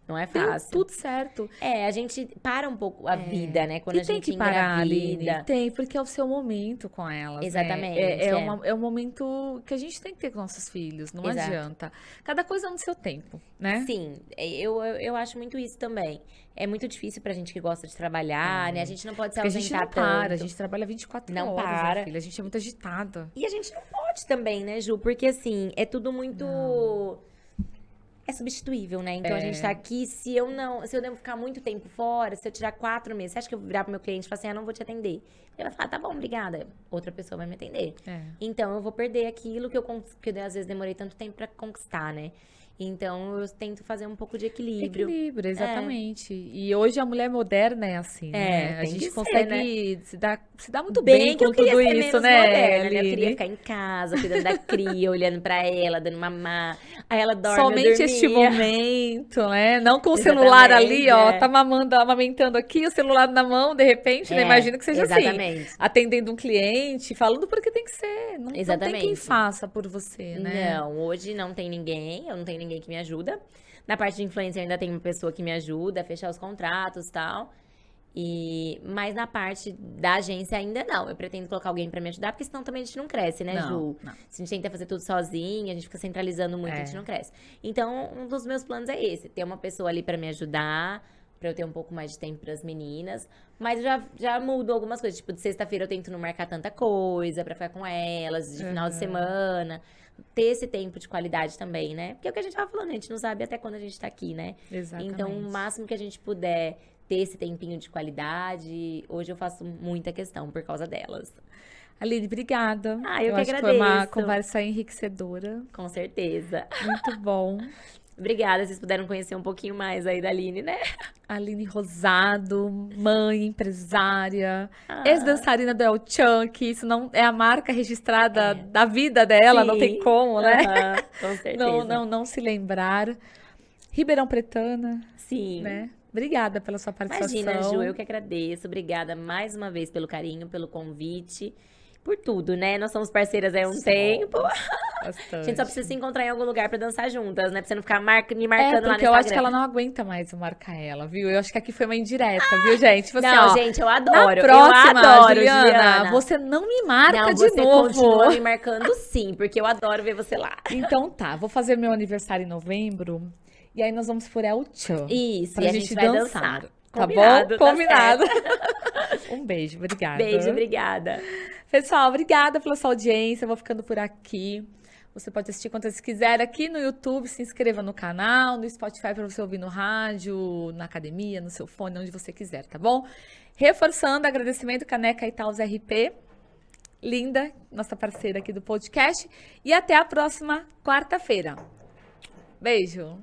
Não é fácil. Deu tudo certo. A gente para um pouco a vida, né? Quando a gente tem que parar, engravida. Aline. Tem, porque é o seu momento com elas. Exatamente. Né? É um momento que a gente tem que ter com nossos filhos, não adianta. Cada coisa no seu tempo, né? Sim, eu acho muito isso também. É muito difícil pra gente que gosta de trabalhar, né? A gente não pode se ausentar tanto. A gente trabalha 24 horas, para. Filha. A gente é muito agitada. E a gente não pode também, né, Ju? Porque assim, é tudo muito... É substituível, né? Então a gente tá aqui, se eu devo ficar muito tempo fora, se eu tirar 4 meses, você acha que eu vou virar pro meu cliente e falar assim, não vou te atender? Ele vai falar, tá bom, obrigada. Outra pessoa vai me atender. Então eu vou perder aquilo que eu às vezes demorei tanto tempo pra conquistar, né? Então, eu tento fazer um pouco de equilíbrio. Equilíbrio, exatamente. E hoje a mulher moderna é assim, né? A gente consegue se dar muito bem com tudo isso, né? Moderna, né? Eu queria ficar em casa, cuidando da cria, olhando pra ela, dando mamar. Aí ela dorme, somente este momento, né? Não com o celular ali, ó, tá amamentando aqui, o celular na mão, de repente, né? Imagina que seja assim. Atendendo um cliente, falando porque tem que ser. Não tem quem faça por você, né? Não, hoje não tem ninguém, eu não tenho ninguém que me ajuda. Na parte de influencer ainda tem uma pessoa que me ajuda a fechar os contratos e tal. Mas na parte da agência ainda não. Eu pretendo colocar alguém pra me ajudar, porque senão também a gente não cresce, né, Ju? Se a gente tenta fazer tudo sozinha, a gente fica centralizando muito, a gente não cresce. Então, um dos meus planos é esse. Ter uma pessoa ali pra me ajudar, pra eu ter um pouco mais de tempo pras meninas. Mas já mudou algumas coisas. Tipo, de sexta-feira eu tento não marcar tanta coisa pra ficar com elas, de final de semana. Ter esse tempo de qualidade também, né? Porque é o que a gente tava falando, a gente não sabe até quando a gente tá aqui, né? Exatamente. Então, o máximo que a gente puder ter esse tempinho de qualidade, hoje eu faço muita questão por causa delas. Aline, obrigada. Ah, eu que acho agradeço. Que foi uma conversa enriquecedora. Com certeza. Muito bom. Obrigada, vocês puderam conhecer um pouquinho mais aí da Aline, né? Aline Rosado, mãe, empresária, ex-dançarina do El Chan, que isso não é a marca registrada da vida dela, não tem como, né? Com certeza. Não se lembrar. Ribeirão Pretana. Sim. Né? Obrigada pela sua participação. Imagina, Ju, eu que agradeço. Obrigada mais uma vez pelo carinho, pelo convite. Por tudo, né? Nós somos parceiras há um tempo. Bastante. A gente só precisa se encontrar em algum lugar pra dançar juntas, né? Pra você não ficar me marcando lá no Instagram. Porque eu acho que ela não aguenta mais eu marcar ela, viu? Eu acho que aqui foi uma indireta, viu, gente? Tipo assim, não, gente, eu adoro. Na próxima, eu adoro, Juliana, você não me marca de novo. Você continua me marcando sim, porque eu adoro ver você lá. Então tá, vou fazer meu aniversário em novembro. E aí nós vamos por El Chan. Isso, pra e a gente vai dançar. Tá Combinado, bom? Combinado. Tá Um beijo, obrigada. Beijo, obrigada. Pessoal, obrigada pela sua audiência. Eu vou ficando por aqui. Você pode assistir quantas quiser aqui no YouTube. Se inscreva no canal, no Spotify para você ouvir no rádio, na academia, no seu fone, onde você quiser, tá bom? Reforçando, agradecimento Caneca Itaúsa RP. Linda, nossa parceira aqui do podcast. E até a próxima quarta-feira. Beijo!